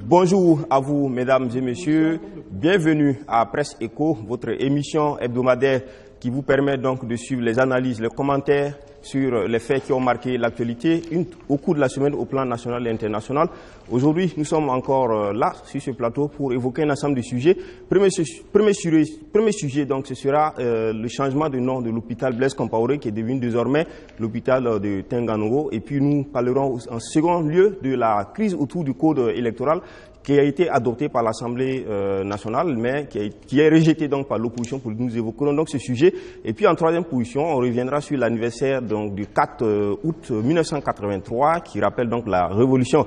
Bonjour à vous, mesdames et messieurs. Bienvenue à Presse Éco, votre émission hebdomadaire qui vous permet donc de suivre les analyses, les commentaires sur les faits qui ont marqué l'actualité au cours de la semaine au plan national et international. Aujourd'hui, nous sommes encore là, sur ce plateau, pour évoquer un ensemble de sujets. Premier sujet, donc, ce sera le changement de nom de l'hôpital Blaise Compaoré, qui est devenu désormais l'hôpital de Tenganoro. Et puis, nous parlerons en second lieu de la crise autour du code électoral, qui a été adopté par l'Assemblée nationale, mais qui est rejeté donc par l'opposition. Pour nous évoquerons donc ce sujet. Et puis en troisième position, on reviendra sur l'anniversaire donc du 4 août 1983, qui rappelle donc la Révolution.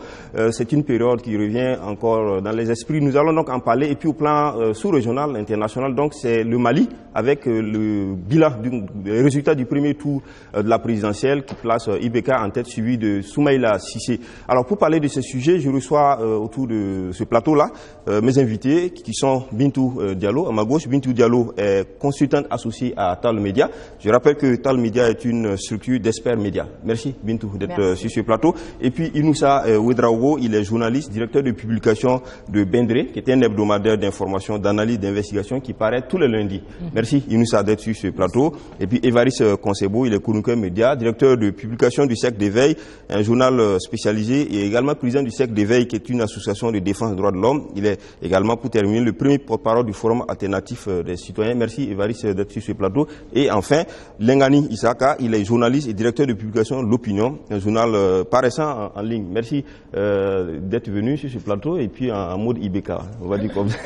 C'est une période qui revient encore dans les esprits. Nous allons donc en parler. Et puis au plan sous-régional, international, donc c'est le Mali, avec le bilan des résultats du premier tour de la présidentielle, qui place IBK en tête, suivi de Soumaïla Cissé. Alors pour parler de ce sujet, je reçois autour de ce plateau-là, mes invités qui sont Bintou Diallo. À ma gauche, Bintou Diallo est consultante associée à Tal Media. Je rappelle que Tal Media est une structure d'experts médias. Merci Bintou d'être sur ce plateau. Et puis Inoussa Ouedraogo, il est journaliste, directeur de publication de Bendre, qui est un hebdomadaire d'information, d'analyse, d'investigation qui paraît tous les lundis. Merci Inoussa d'être sur ce plateau. Et puis Évariste Konsebo, il est chroniqueur média, directeur de publication du Cercle d'éveil, un journal spécialisé, et également président du Cercle d'éveil, qui est une association de défense des droits de l'homme. Il est également, pour terminer, le premier porte-parole du Forum alternatif des citoyens. Merci Évariste d'être sur ce plateau. Et enfin, Lengani Isaka, il est journaliste et directeur de publication L'Opinion, un journal paraissant en ligne. Merci d'être venu sur ce plateau, et puis en mode IBK, on va dire comme ça.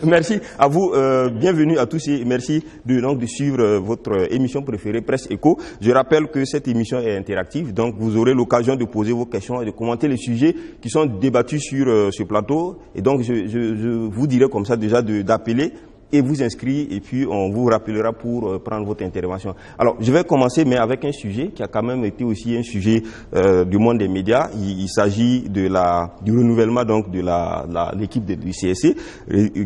Merci à vous, bienvenue à tous, et merci de suivre votre émission préférée, Presse Éco. Je rappelle que cette émission est interactive, donc vous aurez l'occasion de poser vos questions et de commenter les sujets qui sont débattus sur ce plateau. Et donc je vous dirai comme ça déjà d'appeler et vous inscrire, et puis on vous rappellera pour prendre votre intervention. Alors je vais commencer, mais avec un sujet qui a quand même été aussi un sujet du monde des médias. Il s'agit du renouvellement donc de l'équipe du CSC,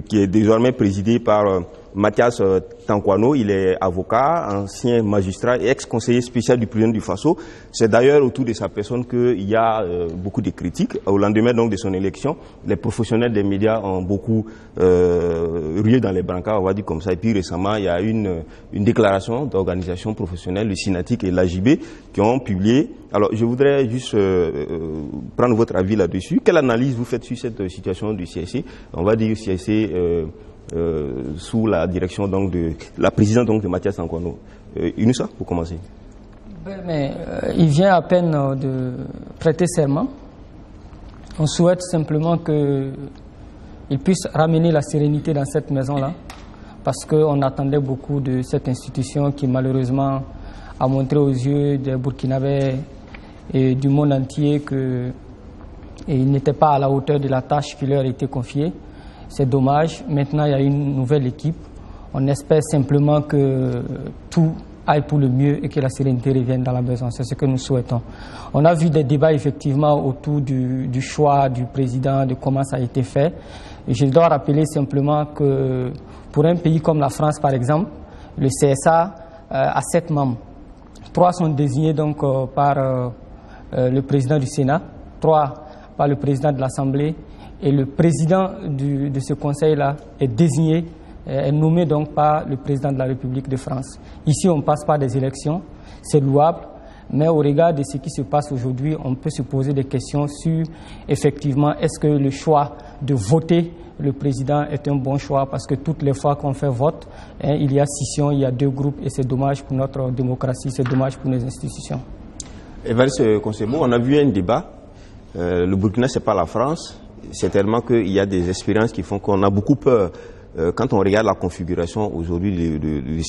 qui est désormais présidée par Mathias Tankwano. Il est avocat, ancien magistrat et ex-conseiller spécial du président du Faso. C'est d'ailleurs autour de sa personne qu'il y a beaucoup de critiques. Au lendemain donc de son élection, les professionnels des médias ont beaucoup rué dans les brancards, on va dire comme ça. Et puis récemment, il y a une déclaration d'organisation professionnelle, le Synatic et l'AJB, qui ont publié. Alors je voudrais juste prendre votre avis là-dessus. Quelle analyse vous faites sur cette situation du CSC? On va dire CSC sous la direction donc de la présidente donc de Mathias Tankwano. Inoussa, pour commencer. Il vient à peine de prêter serment. On souhaite simplement qu'il puisse ramener la sérénité dans cette maison-là, parce qu'on attendait beaucoup de cette institution qui malheureusement a montré aux yeux des Burkinabés et du monde entier qu'il n'était pas à la hauteur de la tâche qui leur était confiée. C'est dommage. Maintenant, il y a une nouvelle équipe. On espère simplement que tout aille pour le mieux et que la sérénité revienne dans la maison. C'est ce que nous souhaitons. On a vu des débats effectivement autour du choix du président, de comment ça a été fait. Et je dois rappeler simplement que pour un pays comme la France, par exemple, le CSA a 7 membres. 3 sont désignés donc par le président du Sénat, 3 par le président de l'Assemblée, et le président de ce conseil-là est désigné, est nommé donc par le président de la République de France. Ici, on passe par des élections, c'est louable, mais au regard de ce qui se passe aujourd'hui, on peut se poser des questions sur, effectivement, est-ce que le choix de voter le président est un bon choix, parce que toutes les fois qu'on fait vote, il y a scission, il y a 2 groupes, et c'est dommage pour notre démocratie, c'est dommage pour nos institutions. Évariste Konsebo, on a vu un débat, le Burkina, c'est pas la France. C'est tellement qu'il y a des expériences qui font qu'on a beaucoup peur. Quand on regarde la configuration aujourd'hui du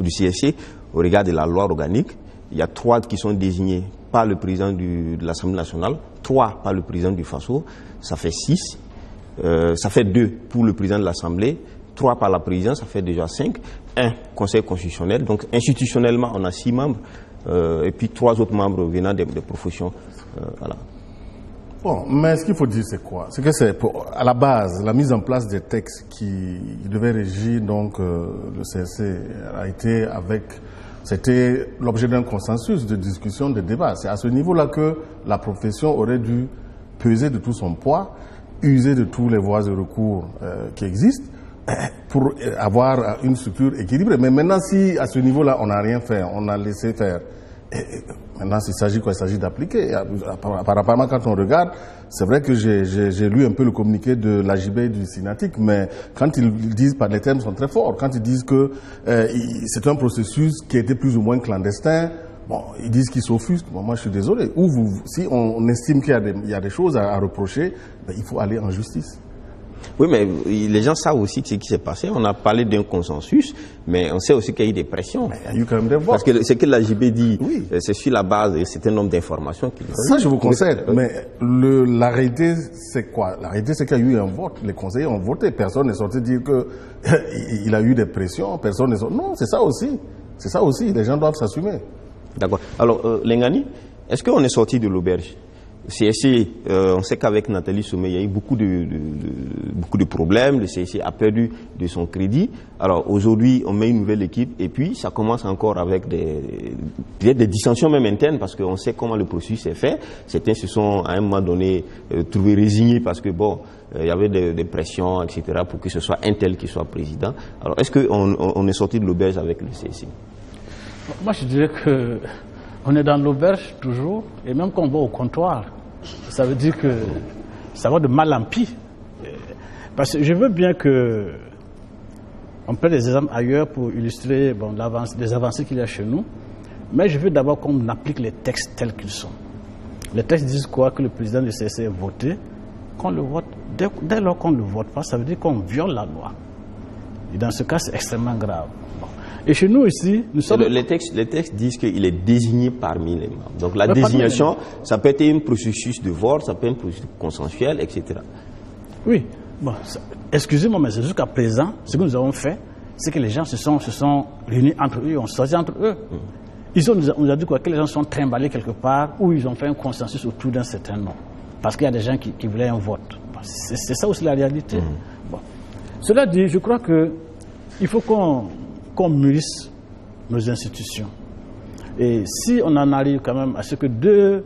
CSC, au regard de la loi organique, il y a 3 qui sont désignés par le président de l'Assemblée nationale, 3 par le président du Faso, ça fait 6. Ça fait 2 pour le président de l'Assemblée, 3 par la présidence, ça fait déjà 5. 1 conseil constitutionnel, donc institutionnellement on a 6 membres, et puis 3 autres membres venant des professions. Voilà. Bon, mais ce qu'il faut dire, c'est quoi? C'est que c'est à la base, la mise en place des textes qui devaient régir donc le CSC a été avec c'était l'objet d'un consensus, de discussion, de débat. C'est à ce niveau-là que la profession aurait dû peser de tout son poids, user de tous les voies de recours qui existent pour avoir une structure équilibrée. Mais maintenant, si à ce niveau-là, on n'a rien fait, on a laissé faire, maintenant, il s'agit quoi? Il s'agit d'appliquer. Apparemment, quand on regarde, c'est vrai que j'ai lu un peu le communiqué de l'AJB et du Synatic, mais quand ils disent, les termes sont très forts, quand ils disent que c'est un processus qui était plus ou moins clandestin, bon, ils disent qu'ils s'offusquent. Bon, moi, je suis désolé. Si on estime qu'il y a des choses à reprocher, ben, il faut aller en justice. Oui, mais les gens savent aussi ce qui s'est passé. On a parlé d'un consensus, mais on sait aussi qu'il y a eu des pressions. Mais il y a eu quand même des votes. Parce que ce que l'AJB dit, oui, c'est sur la base d'un certain nombre d'informations qu'il a. Ça, je vous concède. Mais la réalité, c'est quoi? La réalité, c'est qu'il y a eu un vote. Les conseillers ont voté. Personne n'est sorti dire qu'il a eu des pressions. Personne n'est sorti. Non, c'est ça aussi. C'est ça aussi. Les gens doivent s'assumer. D'accord. Alors, Lengani, est-ce qu'on est sorti de l'auberge? CSC, on sait qu'avec Nathalie Sommet, il y a eu beaucoup de problèmes. Le CSC a perdu de son crédit. Alors aujourd'hui, on met une nouvelle équipe et puis ça commence encore avec peut-être des dissensions même internes parce qu'on sait comment le processus est fait. Certains se sont à un moment donné trouvés résignés parce que bon, il y avait des pressions, etc. pour que ce soit un tel qui soit président. Alors est-ce qu'on est sorti de l'auberge avec le CSC? Moi, je dirais que on est dans l'auberge toujours, et même quand on va au comptoir, ça veut dire que ça va de mal en pis. Parce que je veux bien que on prenne des exemples ailleurs pour illustrer les avancées qu'il y a chez nous, mais je veux d'abord qu'on applique les textes tels qu'ils sont. Les textes disent quoi? Que le président du CSC est voté, qu'on le vote. Dès lors qu'on ne le vote pas, ça veut dire qu'on viole la loi. Et dans ce cas, c'est extrêmement grave. Et chez nous ici, nous sommes... Les textes disent qu'il est désigné parmi les membres. Donc la désignation, ça peut être un processus de vote, ça peut être un processus consensuel, etc. Oui. Bon, excusez-moi, mais jusqu'à présent, ce que nous avons fait, c'est que les gens se sont réunis entre eux, ont choisi entre eux. On nous a dit quoi? Que les gens sont trimballés quelque part, ou ils ont fait un consensus autour d'un certain nom. Parce qu'il y a des gens qui voulaient un vote. C'est ça aussi la réalité. Bon. Cela dit, je crois qu'il faut qu'on mûrisse nos institutions. Et si on en arrive quand même à ce que deux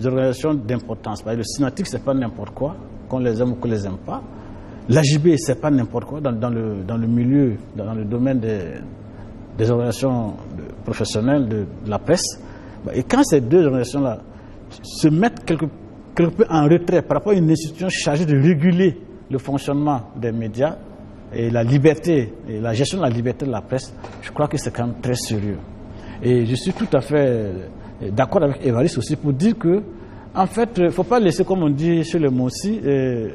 organisations d'importance, le Synatic, c'est pas n'importe quoi, qu'on les aime ou qu'on les aime pas, l'AJB, c'est pas n'importe quoi dans le milieu, dans le domaine des organisations professionnelles de la presse. Et quand ces deux organisations-là se mettent quelque peu en retrait par rapport à une institution chargée de réguler le fonctionnement des médias, et la liberté, et la gestion de la liberté de la presse, je crois que c'est quand même très sérieux. Et je suis tout à fait d'accord avec Évariste aussi pour dire que, en fait, il ne faut pas laisser, comme on dit chez les Moussi, je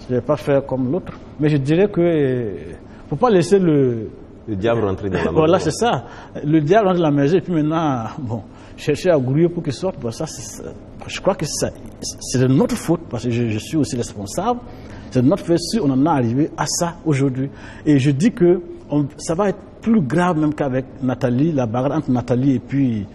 ne vais pas faire comme l'autre, mais je dirais que il ne faut pas laisser le diable rentrer dans la maison. Voilà, c'est ça. Le diable rentre dans la maison et puis maintenant, bon, chercher à grouiller pour qu'il sorte, bon, ça, je crois que c'est de notre faute, parce que je suis aussi responsable. C'est de notre fait si on en est arrivé à ça aujourd'hui. Et je dis que ça va être plus grave même qu'avec Nathalie, la bagarre entre Nathalie et puis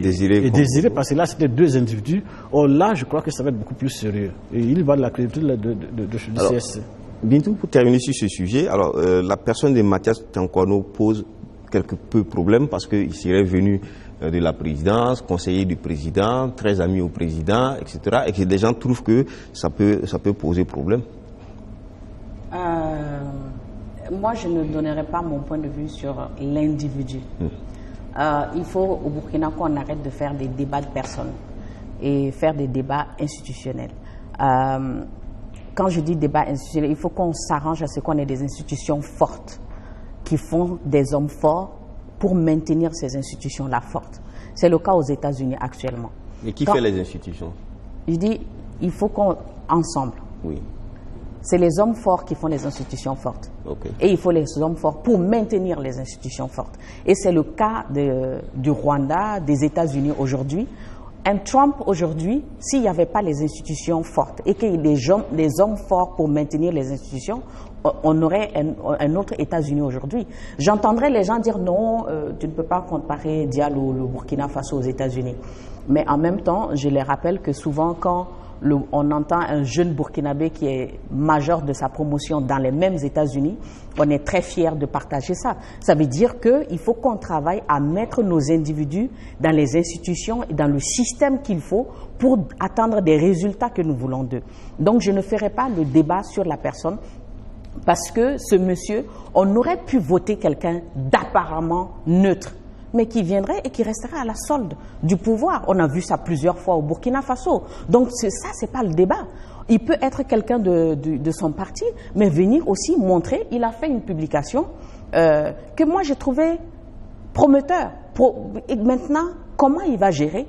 Désiré, parce que là c'était deux individus. Or là, je crois que ça va être beaucoup plus sérieux. Et il va de la crédibilité du CSC. Bintou, pour terminer sur ce sujet, alors la personne de Mathias Tankwano pose quelque peu problème parce qu'il serait venu de la présidence, conseiller du président, très ami au président, etc. Et que des gens trouvent que ça peut poser problème. Moi, je ne donnerai pas mon point de vue sur l'individu. Il faut au Burkina qu'on arrête de faire des débats de personnes et faire des débats institutionnels. Quand je dis débat institutionnel, il faut qu'on s'arrange à ce qu'on ait des institutions fortes qui font des hommes forts pour maintenir ces institutions-là fortes. C'est le cas aux États-Unis actuellement. Mais qui fait les institutions? Je dis, il faut qu'on, ensemble. Oui. C'est les hommes forts qui font les institutions fortes. Okay. Et il faut les hommes forts pour maintenir les institutions fortes. Et c'est le cas du Rwanda, des États-Unis aujourd'hui. Un Trump aujourd'hui, s'il n'y avait pas les institutions fortes et qu'il y ait des hommes forts pour maintenir les institutions, on aurait un autre États-Unis aujourd'hui. J'entendrais les gens dire non, tu ne peux pas comparer Diallo, le Burkina Faso aux États-Unis. Mais en même temps, je les rappelle que souvent quand on entend un jeune Burkinabé qui est major de sa promotion dans les mêmes États-Unis, on est très fiers de partager ça. Ça veut dire qu'il faut qu'on travaille à mettre nos individus dans les institutions et dans le système qu'il faut pour atteindre des résultats que nous voulons d'eux. Donc je ne ferai pas le débat sur la personne parce que ce monsieur, on aurait pu voter quelqu'un d'apparemment neutre, mais qui viendrait et qui resterait à la solde du pouvoir. On a vu ça plusieurs fois au Burkina Faso. Donc ça, c'est pas le débat. Il peut être quelqu'un de son parti, mais venir aussi montrer, il a fait une publication que moi j'ai trouvé prometteur. Et maintenant, comment il va gérer?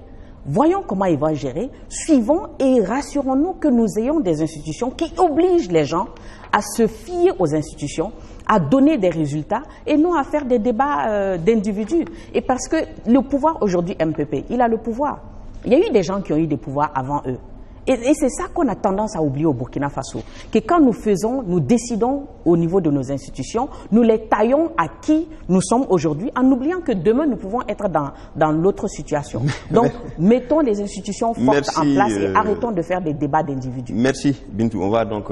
Voyons comment il va gérer, suivons et rassurons-nous que nous ayons des institutions qui obligent les gens à se fier aux institutions, à donner des résultats et non à faire des débats d'individus. Et parce que le pouvoir aujourd'hui, MPP, il a le pouvoir. Il y a eu des gens qui ont eu des pouvoirs avant eux. Et c'est ça qu'on a tendance à oublier au Burkina Faso. Que quand nous décidons au niveau de nos institutions, nous les taillons à qui nous sommes aujourd'hui, en oubliant que demain nous pouvons être dans l'autre situation. Donc, mettons des institutions fortes en place et arrêtons de faire des débats d'individus. Merci Bintou. On va donc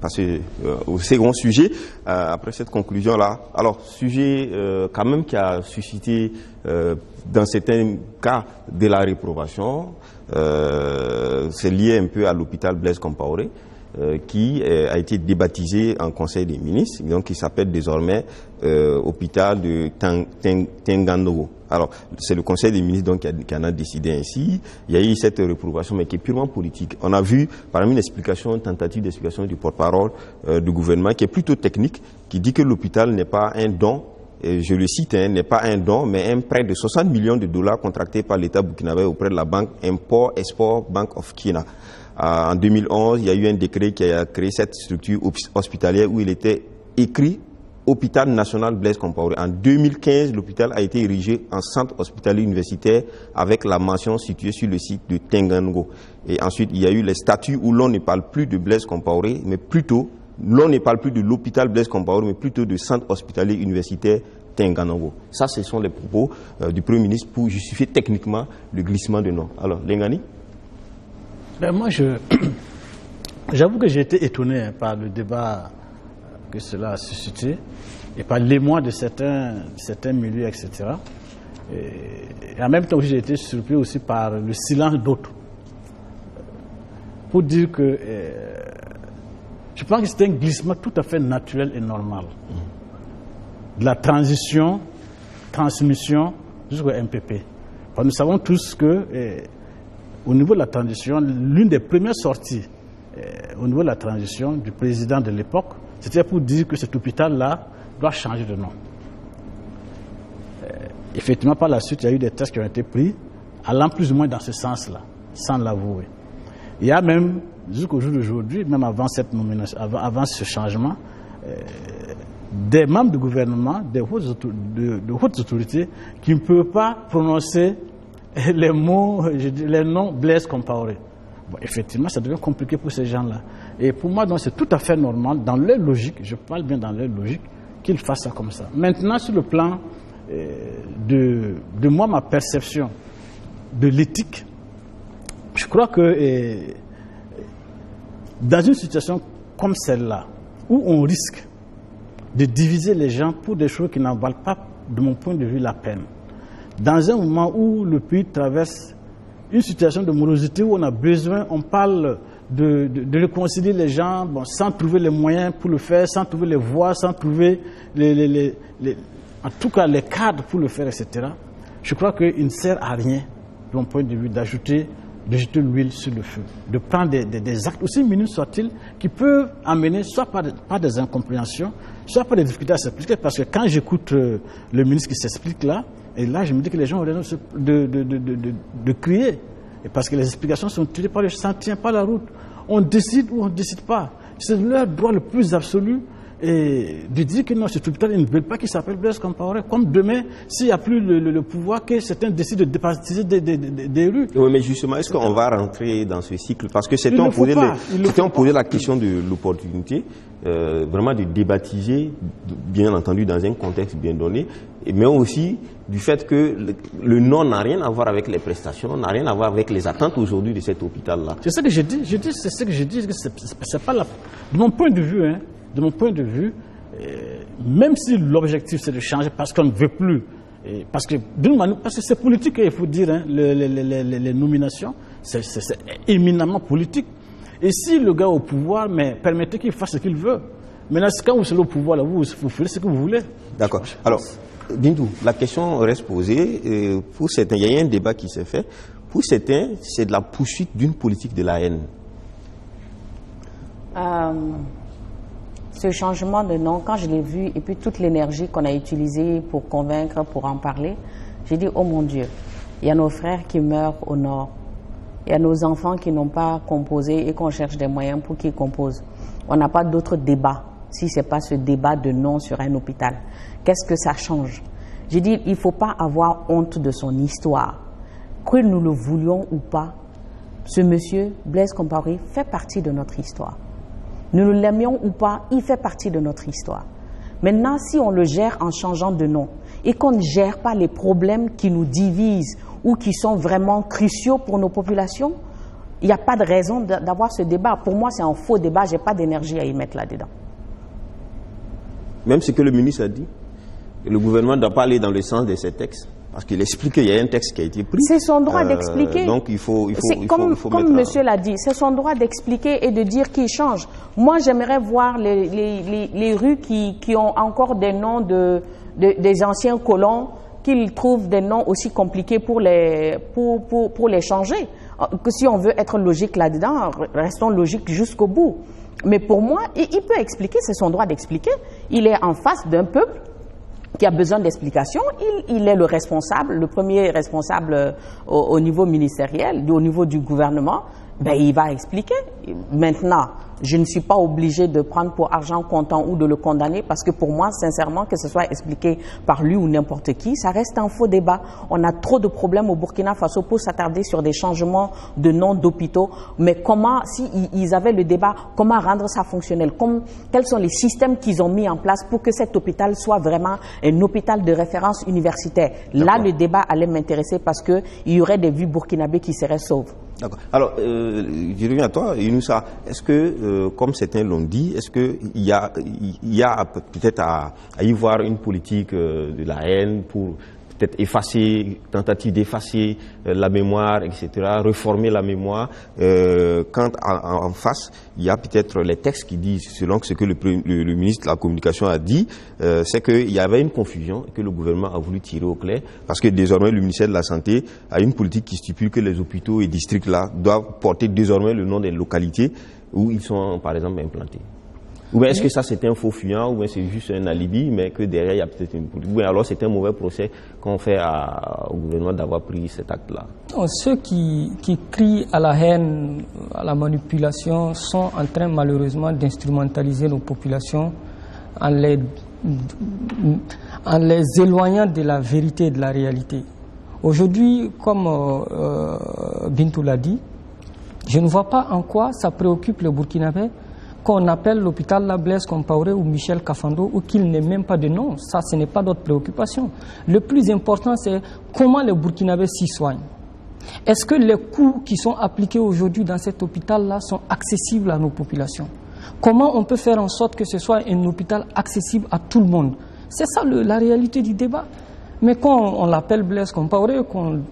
passer au second sujet, après cette conclusion-là. Alors, sujet quand même qui a suscité dans certains cas de la réprobation. C'est lié un peu à l'hôpital Blaise Compaoré qui a été débaptisé en Conseil des ministres, donc qui s'appelle désormais hôpital de Tenganogo. Alors, c'est le Conseil des ministres donc, qui en a décidé ainsi. Il y a eu cette réprobation, mais qui est purement politique. On a vu, parmi une tentative d'explication du porte-parole du gouvernement, qui est plutôt technique, qui dit que l'hôpital n'est pas un don, et je le cite, n'est pas un don, mais un prêt de 60 millions de dollars contracté par l'État burkinabé auprès de la banque Import-Export Bank of Kenya. En 2011, il y a eu un décret qui a créé cette structure hospitalière où il était écrit Hôpital National Blaise Compaoré. En 2015, l'hôpital a été érigé en centre hospitalier universitaire avec la mention située sur le site de Tenganogo. Et ensuite, il y a eu les statuts où l'on ne parle plus de Blaise Compaoré, mais plutôt l'on ne parle plus de l'hôpital Blaise Compaoré, mais plutôt de centre hospitalier universitaire Tenganogo. Ça, ce sont les propos du Premier ministre pour justifier techniquement le glissement de nom. Alors, Lengani? Moi, j'avoue que j'ai été étonné par le débat que cela a suscité et par l'émoi de certains milieux, etc. Et en même temps, j'ai été surpris aussi par le silence d'autres. Pour dire que je pense que c'est un glissement tout à fait naturel et normal. De la transmission jusqu'au MPP. Parce que nous savons tous que, au niveau de la transition, l'une des premières sorties au niveau de la transition du président de l'époque, c'était pour dire que cet hôpital-là doit changer de nom. Effectivement, par la suite, il y a eu des tests qui ont été pris, allant plus ou moins dans ce sens-là, sans l'avouer. Il y a même, jusqu'au jour d'aujourd'hui, même avant cette nomination, avant ce changement, des membres du gouvernement, de hautes autorités, qui ne peuvent pas prononcer les mots, les noms Blaise Compaoré. Bon, effectivement, ça devient compliqué pour ces gens-là. Et pour moi, donc, c'est tout à fait normal, dans leur logique, je parle bien dans leur logique, qu'ils fassent ça comme ça. Maintenant, sur le plan de moi, ma perception de l'éthique, je crois que dans une situation comme celle-là, où on risque de diviser les gens pour des choses qui n'en valent pas, de mon point de vue, la peine, dans un moment où le pays traverse une situation de morosité, où on a besoin, on parle de réconcilier les gens, bon, sans trouver les moyens pour le faire, sans trouver les voies, sans trouver en tout cas les cadres pour le faire, etc. Je crois qu'il ne sert à rien, de mon point de vue, de jeter l'huile sur le feu, de prendre des actes, aussi minimes soient-ils, qui peuvent amener soit par des incompréhensions, soit par des difficultés à s'expliquer, parce que quand j'écoute le ministre qui s'explique là, et là je me dis que les gens ont raison de crier, et parce que les explications sont tirées par ça ne tient pas la route. On décide ou on ne décide pas. C'est leur droit le plus absolu et de dire que non, cet hôpital, ils ne veulent pas qu'il s'appelle Blaise Compaoré. Comme demain, s'il n'y a plus le pouvoir, que certains décident de dépatiser des rues. Oui, mais justement, est-ce qu'on va rentrer dans ce cycle? Parce que certains ont posé la question de l'opportunité, vraiment de débaptiser, bien entendu, dans un contexte bien donné, mais aussi du fait que le nom n'a rien à voir avec les prestations, n'a rien à voir avec les attentes aujourd'hui de cet hôpital-là. C'est ce que j'ai dit. C'est ce que j'ai dit. C'est pas de mon point de vue, hein. De mon point de vue, même si l'objectif c'est de changer parce qu'on ne veut plus, parce que c'est politique, il faut dire, hein, les nominations, c'est éminemment politique. Et si le gars est au pouvoir, mais permettez qu'il fasse ce qu'il veut. Maintenant, quand vous êtes au pouvoir, là, vous faites ce que vous voulez. D'accord. Alors, Bintou, la question reste posée. Pour certains, il y a un débat qui s'est fait. Pour certains, c'est de la poursuite d'une politique de la haine. Ce changement de nom, quand je l'ai vu, et puis toute l'énergie qu'on a utilisée pour convaincre, pour en parler, j'ai dit, oh mon Dieu, il y a nos frères qui meurent au nord, il y a nos enfants qui n'ont pas composé et qu'on cherche des moyens pour qu'ils composent. On n'a pas d'autre débat, si ce n'est pas ce débat de nom sur un hôpital. Qu'est-ce que ça change? J'ai dit, il ne faut pas avoir honte de son histoire. Que nous le voulions ou pas, ce monsieur, Blaise Compaoré, fait partie de notre histoire. Nous l'aimions ou pas, il fait partie de notre histoire. Maintenant, si on le gère en changeant de nom et qu'on ne gère pas les problèmes qui nous divisent ou qui sont vraiment cruciaux pour nos populations, il n'y a pas de raison d'avoir ce débat. Pour moi, c'est un faux débat, je n'ai pas d'énergie à y mettre là-dedans. Même ce que le ministre a dit, le gouvernement ne doit pas aller dans le sens de ces textes. Parce qu'il explique qu'il y a un texte qui a été pris. C'est son droit d'expliquer. Donc il faut comme monsieur l'a dit, c'est son droit d'expliquer et de dire qu'il change. Moi, j'aimerais voir les rues qui ont encore des noms des anciens colons, qu'ils trouvent des noms aussi compliqués pour les changer. Que si on veut être logique là-dedans, restons logiques jusqu'au bout. Mais pour moi, il peut expliquer, c'est son droit d'expliquer. Il est en face d'un peuple qui a besoin d'explications. Il est le responsable, le premier responsable au niveau ministériel, au niveau du gouvernement. Ben, il va expliquer. Maintenant, je ne suis pas obligée de prendre pour argent comptant ou de le condamner parce que pour moi, sincèrement, que ce soit expliqué par lui ou n'importe qui, ça reste un faux débat. On a trop de problèmes au Burkina Faso pour s'attarder sur des changements de noms d'hôpitaux. Mais comment, si ils avaient le débat, comment rendre ça fonctionnel? Quels sont les systèmes qu'ils ont mis en place pour que cet hôpital soit vraiment un hôpital de référence universitaire? Là, le débat allait m'intéresser parce qu'il y aurait des vies burkinabés qui seraient sauves. D'accord. Alors, je reviens à toi, Younoussa. Est-ce que, comme certains l'ont dit, est-ce qu'il y a peut-être à y voir une politique de la haine pour peut-être tentative d'effacer la mémoire, etc., reformer la mémoire, quand en face, il y a peut-être les textes qui disent, selon ce que le ministre de la Communication a dit, c'est qu'il y avait une confusion et que le gouvernement a voulu tirer au clair, parce que désormais, le ministère de la Santé a une politique qui stipule que les hôpitaux et districts là doivent porter désormais le nom des localités où ils sont, par exemple, implantés. Ou bien est-ce que ça c'est un faux fuyant, ou bien c'est juste un alibi, mais que derrière il y a peut-être une politique. Ou bien alors c'est un mauvais procès qu'on fait au gouvernement d'avoir pris cet acte-là. Ceux qui crient à la haine, à la manipulation, sont en train malheureusement d'instrumentaliser nos populations en les éloignant de la vérité et de la réalité. Aujourd'hui, comme Bintou l'a dit, je ne vois pas en quoi ça préoccupe le Burkinabé qu'on appelle l'hôpital La Blaise Compaoré ou Michel Kafando ou qu'il n'ait même pas de nom. Ça, ce n'est pas notre préoccupation. Le plus important, c'est comment les Burkinabés s'y soignent. Est-ce que les coûts qui sont appliqués aujourd'hui dans cet hôpital-là sont accessibles à nos populations? Comment on peut faire en sorte que ce soit un hôpital accessible à tout le monde? C'est ça la réalité du débat. Mais quand on l'appelle Blaise Compaoré,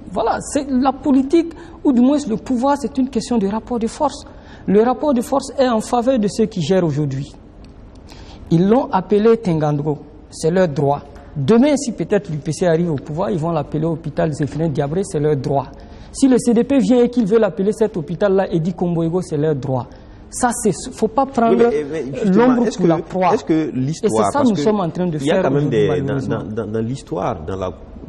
voilà, c'est la politique, ou du moins le pouvoir, c'est une question de rapport de force. Le rapport de force est en faveur de ceux qui gèrent aujourd'hui. Ils l'ont appelé Tengandro, c'est leur droit. Demain, si peut-être l'UPC arrive au pouvoir, ils vont l'appeler hôpital Zéphirin Diabré, c'est leur droit. Si le CDP vient et qu'il veut l'appeler cet hôpital-là et dit Komboego, c'est leur droit. Ça, il ne faut pas prendre l'ombre pour la proie. Est-ce que l'histoire, et c'est ça que nous sommes en train de faire. Il y a quand même dans l'histoire,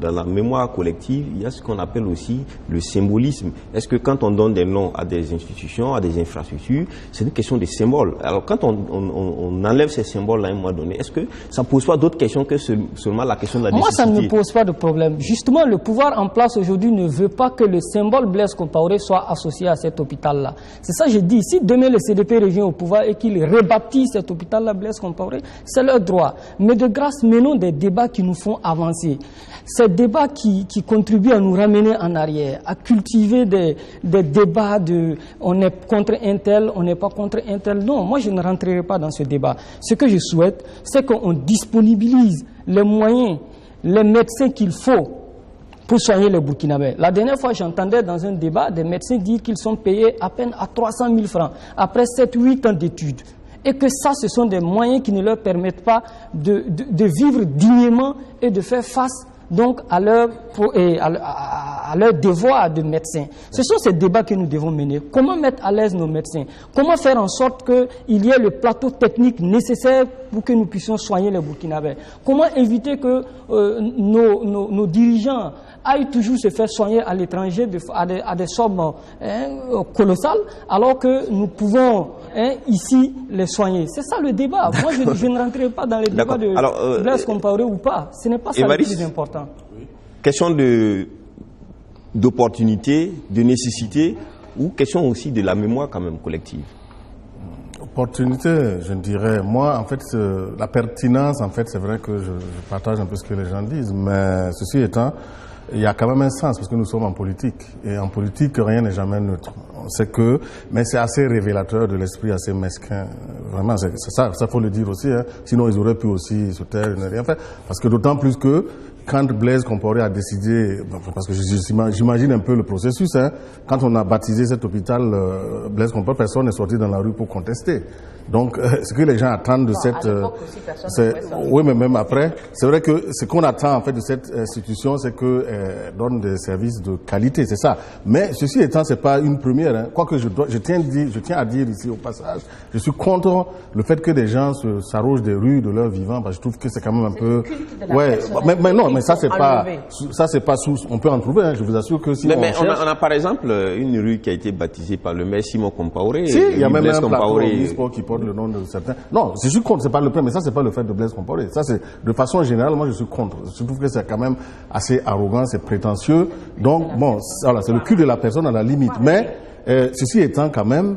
dans la mémoire collective, il y a ce qu'on appelle aussi le symbolisme. Est-ce que quand on donne des noms à des institutions, à des infrastructures, c'est une question de symboles. Alors quand on enlève ces symboles à un moment donné, est-ce que ça ne pose pas d'autres questions que seulement la question de la nécessité? Moi, ça ne me pose pas de problème. Justement, le pouvoir en place aujourd'hui ne veut pas que le symbole Blaise Compaoré soit associé à cet hôpital-là. C'est ça que je dis. Si demain le CDP revient au pouvoir et qu'il rebaptise cet hôpital-là Blaise Compaoré, c'est leur droit. Mais de grâce, menons des débats qui nous font avancer. Ces débats qui contribuent à nous ramener en arrière, à cultiver des débats de on est contre un tel, on n'est pas contre un tel. Non, moi je ne rentrerai pas dans ce débat. Ce que je souhaite, c'est qu'on disponibilise les moyens, les médecins qu'il faut pour soigner les Burkinabés. La dernière fois, j'entendais dans un débat des médecins dire qu'ils sont payés à peine à 300 000 francs après 7-8 ans d'études. Et que ça, ce sont des moyens qui ne leur permettent pas de vivre dignement et de faire face donc à leur devoir de médecin. Ce sont ces débats que nous devons mener. Comment mettre à l'aise nos médecins? Comment faire en sorte qu'il y ait le plateau technique nécessaire pour que nous puissions soigner les Burkinabés? Comment éviter que nos dirigeants aillent toujours se faire soigner à l'étranger à des sommes colossales, alors que nous pouvons ici les soigner? C'est ça le débat. Moi, je ne rentrerai pas dans les débats de Blaise Compaoré ou pas. Ce n'est pas ça le plus important. Question d'opportunité, de nécessité, ou question aussi de la mémoire quand même collective? Opportunité, je dirais. Moi, en fait, la pertinence, en fait, c'est vrai que je partage un peu ce que les gens disent, mais ceci étant, il y a quand même un sens parce que nous sommes en politique. Et en politique, rien n'est jamais neutre. C'est que, mais c'est assez révélateur de l'esprit assez mesquin. Vraiment, c'est ça, ça faut le dire aussi. Hein. Sinon, ils auraient pu aussi se taire et ne rien faire. Parce que d'autant plus que quand Blaise Compaoré a décidé, parce que j'imagine un peu le processus, hein, quand on a baptisé cet hôpital Blaise Compaoré, personne n'est sorti dans la rue pour contester. Donc, ce que les gens attendent de oui, mais même après, c'est vrai que ce qu'on attend en fait de cette institution, c'est qu'elle donne des services de qualité, c'est ça. Mais ceci étant, c'est pas une première. Hein. Quoique je tiens à dire ici au passage, je suis contre le fait que des gens s'arrogent des rues de leur vivant, parce que je trouve que c'est quand même un peu. Ouais, mais non, mais ça c'est pas sous. On peut en trouver. Hein, je vous assure que si. Mais on a par exemple une rue qui a été baptisée par le maire Simon Compaoré. Si, il y a même un plateau qui porte le nom de certains. Non, je suis contre, c'est pas le premier, mais ça c'est pas le fait de Blaise Compaoré. Ça c'est, de façon générale, moi je suis contre. Je trouve que c'est quand même assez arrogant, c'est prétentieux. Donc bon, voilà, c'est le cul de la personne à la limite. Mais ceci étant quand même,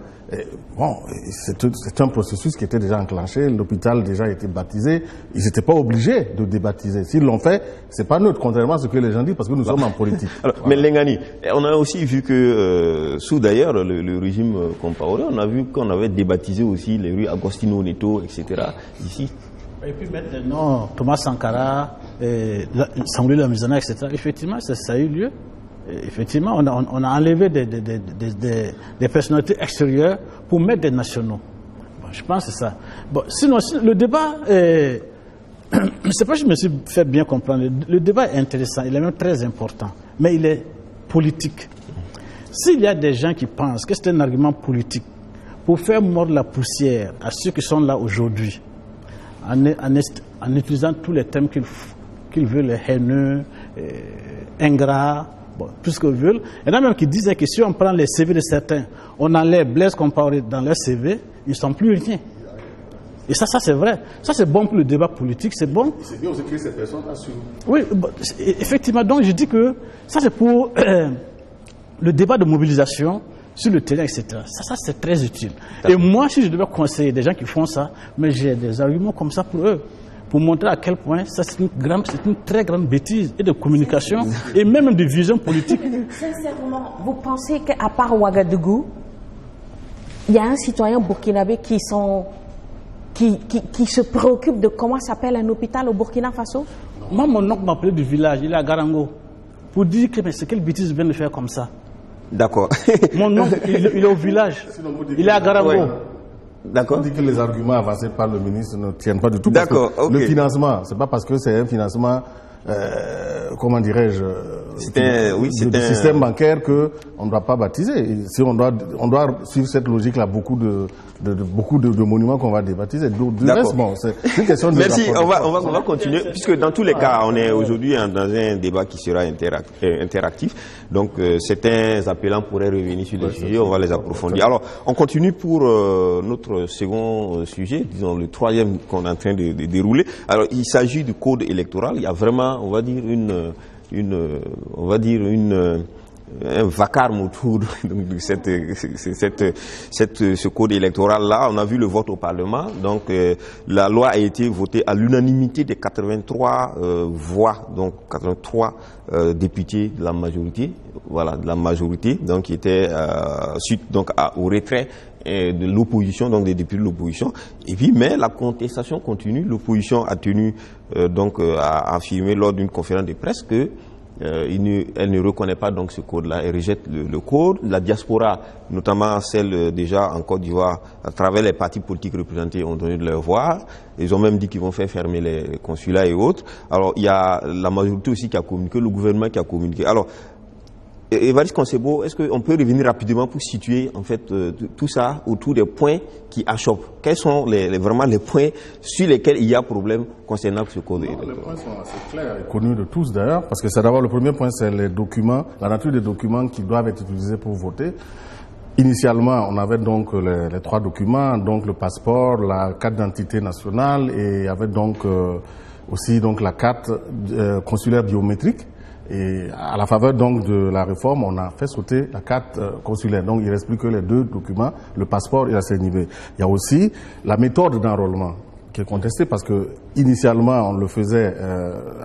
bon, c'est un processus qui était déjà enclenché. L'hôpital déjà a été baptisé. Ils n'étaient pas obligés de débaptiser. S'ils l'ont fait, c'est pas neutre, contrairement à ce que les gens disent, parce que nous sommes en politique. Alors, voilà. Mais Lengani, on a aussi vu que sous d'ailleurs le régime Compaoré, on a vu qu'on avait débaptisé aussi les rues Agostino Neto, etc. Ici. Et puis mettre le nom Thomas Sankara, Sangouli Lamizana, etc. Effectivement, ça a eu lieu. Effectivement, on a enlevé des personnalités extérieures pour mettre des nationaux. Bon, je pense que c'est ça. Bon, sinon, le débat, je ne sais pas si je me suis fait bien comprendre. Le débat est intéressant, il est même très important, mais il est politique. S'il y a des gens qui pensent que c'est un argument politique pour faire mordre la poussière à ceux qui sont là aujourd'hui, en utilisant tous les thèmes qu'ils veulent, les haineux, ingrats, bon, tout ce qu'ils veulent. Il y en a même qui disent que si on prend les CV de certains, on enlève Blaise Compaoré dans leur CV, ils ne sont plus rien. Et ça c'est vrai. Ça c'est bon pour le débat politique, c'est bon. C'est bien aussi que ces personnes assurent. Oui, bon, effectivement. Donc je dis que ça c'est pour le débat de mobilisation sur le terrain, etc. Ça c'est très utile. Et moi, si je devais conseiller des gens qui font ça, mais j'ai des arguments comme ça pour eux, pour montrer à quel point ça c'est une très grande bêtise et de communication et même de vision politique. Sincèrement, vous pensez qu'à part Ouagadougou, il y a un citoyen burkinabé qui se préoccupe de comment s'appelle un hôpital au Burkina Faso? Moi, mon oncle m'a appelé du village, il est à Garango, pour dire que c'est quelle bêtise vient de faire comme ça. D'accord. Mon oncle, il est au village, il est à Garango. Ouais. D'accord. On dit que les arguments avancés par le ministre ne tiennent pas du tout. D'accord. Okay. Le financement, c'est pas parce que c'est un financement, comment dirais-je, de système bancaire qu'on ne doit pas baptiser. Et si on doit suivre cette logique-là, beaucoup de monuments qu'on va débaptiser. Bon, c'est une question de... Merci, on va continuer, puisque dans tous les cas, on est aujourd'hui dans un débat qui sera interactif. Donc, certains appelants pourraient revenir sur le sujet, on va les approfondir. Alors, on continue pour notre second sujet, disons le troisième qu'on est en train de dérouler. Alors, il s'agit du code électoral. Il y a vraiment, on va dire, un vacarme autour de ce code électoral-là. On a vu le vote au Parlement. Donc, la loi a été votée à l'unanimité des 83 voix, donc 83 députés de la majorité. Voilà, de la majorité, donc qui était suite donc au retrait de l'opposition, donc des députés de l'opposition. Et puis, mais la contestation continue. L'opposition a tenu à affirmer lors d'une conférence de presse que elle ne reconnaît pas donc ce code-là, elle rejette le code. La diaspora, notamment celle déjà en Côte d'Ivoire, à travers les partis politiques représentés, ont donné de leur voix. Ils ont même dit qu'ils vont faire fermer les consulats et autres. Alors il y a la majorité aussi qui a communiqué, le gouvernement qui a communiqué. Alors Évariste Concebo, est-ce qu'on peut revenir rapidement pour situer en fait tout ça autour des points qui achoppent? Quels sont vraiment les points sur lesquels il y a problème concernant ce code? Les points sont assez clairs et connus de tous d'ailleurs, parce que c'est d'abord le premier point, c'est les documents, la nature des documents qui doivent être utilisés pour voter. Initialement, on avait donc les 3 documents, donc le passeport, la carte d'identité nationale et il y avait donc aussi donc la carte consulaire biométrique. Et à la faveur donc de la réforme, on a fait sauter la carte consulaire. Donc il ne reste plus que les 2 documents, le passeport et la CNIB. Il y a aussi la méthode d'enrôlement qui est contestée parce que initialement on le faisait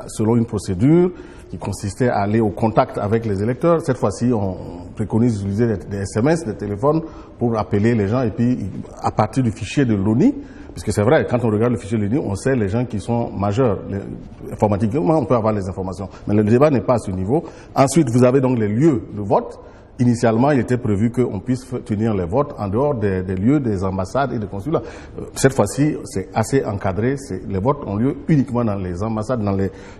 selon une procédure qui consistait à aller au contact avec les électeurs. Cette fois-ci, on préconise d'utiliser des SMS, des téléphones pour appeler les gens et puis à partir du fichier de l'ONI. Puisque c'est vrai, quand on regarde le fichier de l'ONU, on sait les gens qui sont majeurs. Informatiquement, on peut avoir les informations. Mais le débat n'est pas à ce niveau. Ensuite, vous avez donc les lieux de vote. Initialement, il était prévu qu'on puisse tenir les votes en dehors des lieux des ambassades et des consulats. Cette fois-ci, c'est assez encadré. Les votes ont lieu uniquement dans les ambassades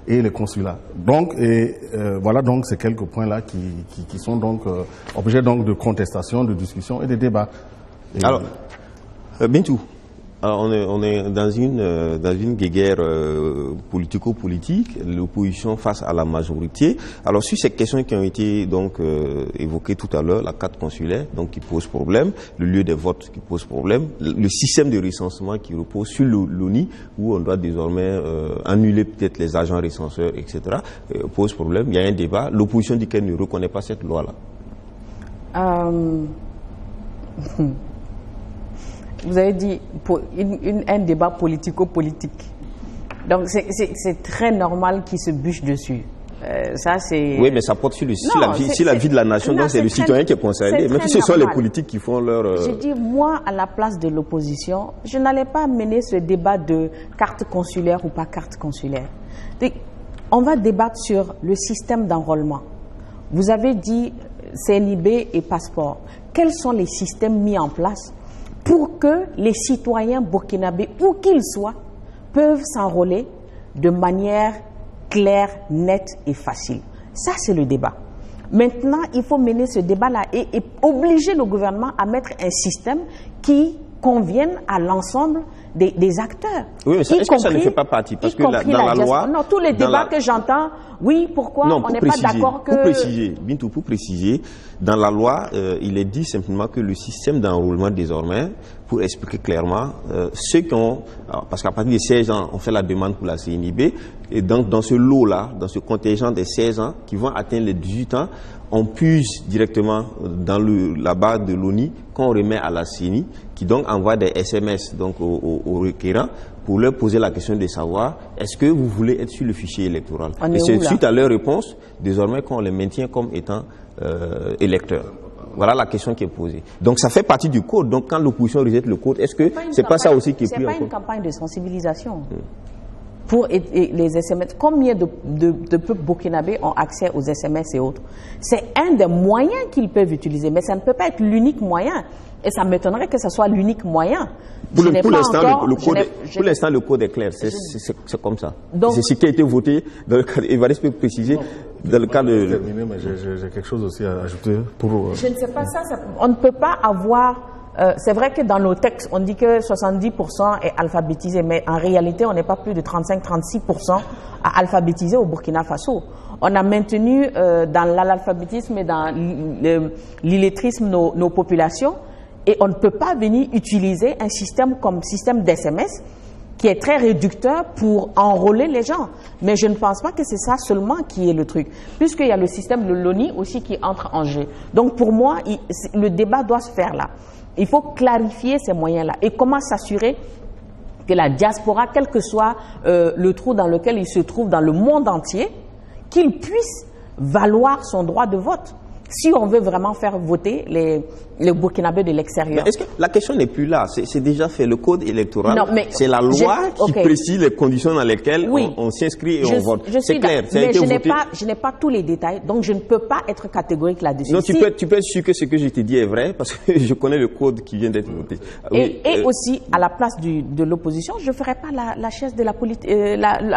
et les consulats. Donc, voilà donc ces quelques points-là qui sont donc objets donc de contestation, de discussion et de débat. Alors, Bintou. Alors on est dans une guéguerre politico-politique, l'opposition face à la majorité. Alors sur ces questions qui ont été donc évoquées tout à l'heure, la carte consulaire donc qui pose problème, le lieu des votes qui pose problème, le système de recensement qui repose sur l'ONI où on doit désormais annuler peut-être les agents recenseurs, etc. Pose problème. Il y a un débat. L'opposition dit qu'elle ne reconnaît pas cette loi-là. Vous avez dit un débat politico-politique. Donc c'est très normal qu'ils se bûchent dessus. Ça, c'est... Oui, mais ça porte sur la vie de la nation, donc c'est le citoyen qui est concerné. Même si ce sont les politiques qui font leur... Je dis, moi, à la place de l'opposition, je n'allais pas mener ce débat de carte consulaire ou pas carte consulaire. Donc, on va débattre sur le système d'enrôlement. Vous avez dit CNIB et passeport. Quels sont les systèmes mis en place pour que les citoyens burkinabés, où qu'ils soient, peuvent s'enrôler de manière claire, nette et facile? Ça, c'est le débat. Maintenant, il faut mener ce débat-là et obliger le gouvernement à mettre un système qui convienne à l'ensemble des acteurs. Oui, mais est-ce que ça ne fait pas partie? Parce que dans la loi... Non, tous les débats que j'entends, oui, pourquoi on n'est pas d'accord que... Pour préciser, dans la loi, il est dit simplement que le système d'enrôlement désormais, pour expliquer clairement, ceux qui ont... Parce qu'à partir de 16 ans, on fait la demande pour la CNIB, et donc dans ce lot-là, dans ce contingent des 16 ans, qui vont atteindre les 18 ans, on puise directement dans la base de l'ONI qu'on remet à la CENI, qui donc envoie des SMS donc, aux requérants pour leur poser la question de savoir est-ce que vous voulez être sur le fichier électoral. Et c'est suite à leur réponse, désormais, qu'on les maintient comme étant électeurs. Voilà la question qui est posée. Donc ça fait partie du code. Donc quand l'opposition rejette le code, est-ce que c'est pas ça aussi qui est pris en compte? C'est pas une campagne de sensibilisation. Pour les SMS, combien de peuples burkinabés ont accès aux SMS et autres? C'est un des moyens qu'ils peuvent utiliser, mais ça ne peut pas être l'unique moyen. Et ça m'étonnerait que ce soit l'unique moyen. Pour l'instant, le code est clair. C'est comme ça. C'est ce qui a été voté dans le cadre. Évariste peut préciser. dans le cas de... Terminé, mais j'ai quelque chose aussi à ajouter pour... Je ne sais pas ça, on ne peut pas avoir... c'est vrai que dans nos textes, on dit que 70% est alphabétisé, mais en réalité, on n'est pas plus de 35-36% à alphabétiser au Burkina Faso. On a maintenu dans l'analphabétisme et dans l'illettrisme nos populations, et on ne peut pas venir utiliser un système comme système d'SMS qui est très réducteur pour enrôler les gens. Mais je ne pense pas que c'est ça seulement qui est le truc, puisqu'il y a le système de l'ONI aussi qui entre en jeu. Donc pour moi, le débat doit se faire là. Il faut clarifier ces moyens-là. Et comment s'assurer que la diaspora, quel que soit le trou dans lequel il se trouve dans le monde entier, qu'il puisse valoir son droit de vote. Si on veut vraiment faire voter les Burkinabés de l'extérieur. Est-ce que la question n'est plus là? C'est déjà fait. Le code électoral, c'est la loi qui précise les conditions dans lesquelles on s'inscrit et on vote. C'est clair. Mais je n'ai pas tous les détails, donc je ne peux pas être catégorique là-dessus. Non, tu peux être sûr que ce que je te dis est vrai, parce que je connais le code qui vient d'être voté. Et aussi, à la place de l'opposition, je ne ferai pas la chaise de la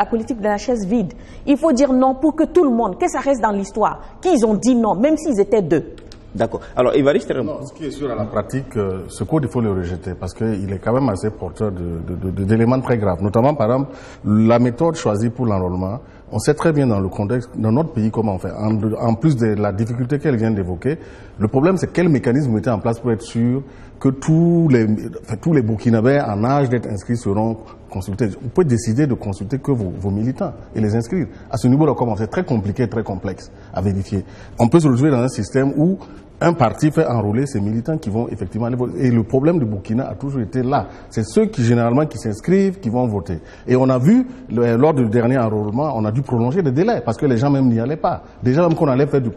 politique de la chaise vide. Il faut dire non pour que tout le monde, que ça reste dans l'histoire, qu'ils ont dit non, même s'ils étaient deux. D'accord. Alors, Évariste, ce qui est sûr à la pratique, ce code, il faut le rejeter parce qu'il est quand même assez porteur d'éléments très graves. Notamment, par exemple, la méthode choisie pour l'enrôlement. On sait très bien dans le contexte, dans notre pays, comment on fait. En plus de la difficulté qu'elle vient d'évoquer, le problème, c'est quel mécanisme mettait en place pour être sûr que tous les Burkinabés en âge d'être inscrits seront consultés. Vous pouvez décider de consulter que vos militants et les inscrire. À ce niveau-là, comment c'est très compliqué, très complexe à vérifier. On peut se retrouver dans un système où un parti fait enrôler ses militants qui vont effectivement aller voter. Et le problème du Burkina a toujours été là. C'est ceux qui généralement qui s'inscrivent qui vont voter. Et on a vu, lors du dernier enrôlement, on a dû prolonger les délais parce que les gens même n'y allaient pas. Déjà même qu'on allait faire du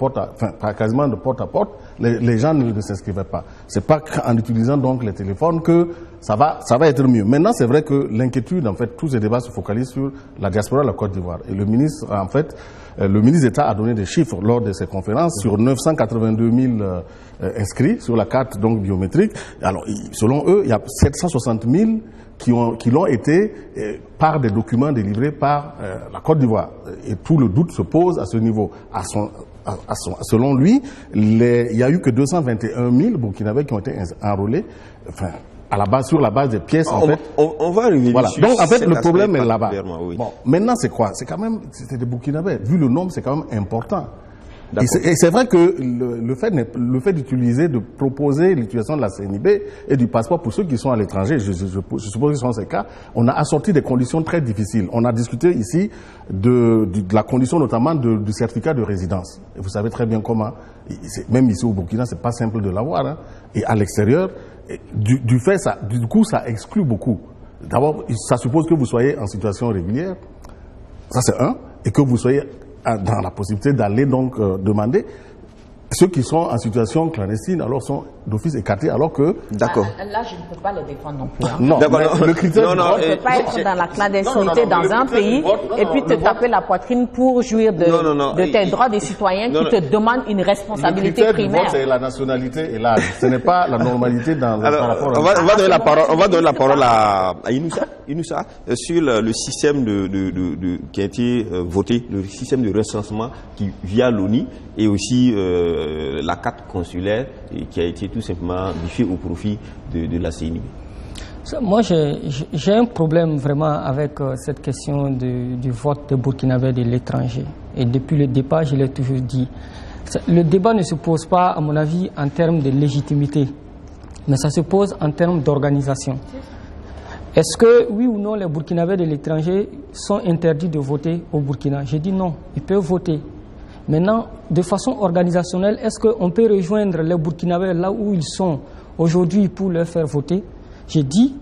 quasiment de porte à porte, les gens ne s'inscrivaient pas. C'est pas en utilisant donc les téléphones que ça va être mieux. Maintenant, c'est vrai que l'inquiétude, en fait, tous ces débats se focalisent sur la diaspora de la Côte d'Ivoire. Et le ministre, en fait, le ministre d'État a donné des chiffres lors de ces conférences sur 982 000 inscrits sur la carte donc biométrique. Alors, selon eux, il y a 760 000 qui l'ont été par des documents délivrés par la Côte d'Ivoire. Et tout le doute se pose à ce niveau. Selon lui, il n'y a eu que 221 000 Burkinabés qui ont été enrôlés. Enfin, sur la base des pièces, en fait. On va revenir sur donc, en fait, le problème est là-bas. Oui. Bon, maintenant, c'est quoi? C'est quand même, c'est des Burkinabés. Vu le nombre, c'est quand même important. Et c'est vrai que le fait d'utiliser, de proposer l'utilisation de la CNIB et du passeport pour ceux qui sont à l'étranger, je suppose que ce sont ces cas, on a assorti des conditions très difficiles. On a discuté ici de la condition notamment du certificat de résidence. Et vous savez très bien comment, même ici au Burkina, c'est pas simple de l'avoir. Hein. Et à l'extérieur, du coup, ça exclut beaucoup. D'abord, ça suppose que vous soyez en situation régulière. Ça, c'est un. Et que vous soyez dans la possibilité d'aller donc demander. Ceux qui sont en situation clandestine alors sont d'office écartés alors que... D'accord. Là, je ne peux pas les défendre non plus. Hein. Non, le critère tu ne peux pas être dans la clandestinité dans un pays et puis te taper la poitrine pour jouir de tes droits des citoyens qui te demandent une responsabilité primaire. Le critère du vote, c'est la nationalité et l'âge. Ce n'est pas la normalité par rapport à... On va donner la parole à Inoussa sur le système qui a été voté, le système de recensement via l'ONI et aussi la carte consulaire qui a été tout simplement diffusée au profit de la CNIB. Moi, j'ai un problème vraiment avec cette question du vote des Burkinabés de l'étranger. Et depuis le départ, je l'ai toujours dit. Le débat ne se pose pas, à mon avis, en termes de légitimité, mais ça se pose en termes d'organisation. Est-ce que, oui ou non, les Burkinabés de l'étranger sont interdits de voter au Burkina? J'ai dit non, ils peuvent voter. Maintenant, de façon organisationnelle, est-ce qu'on peut rejoindre les Burkinabés là où ils sont aujourd'hui pour leur faire voter? J'ai dit,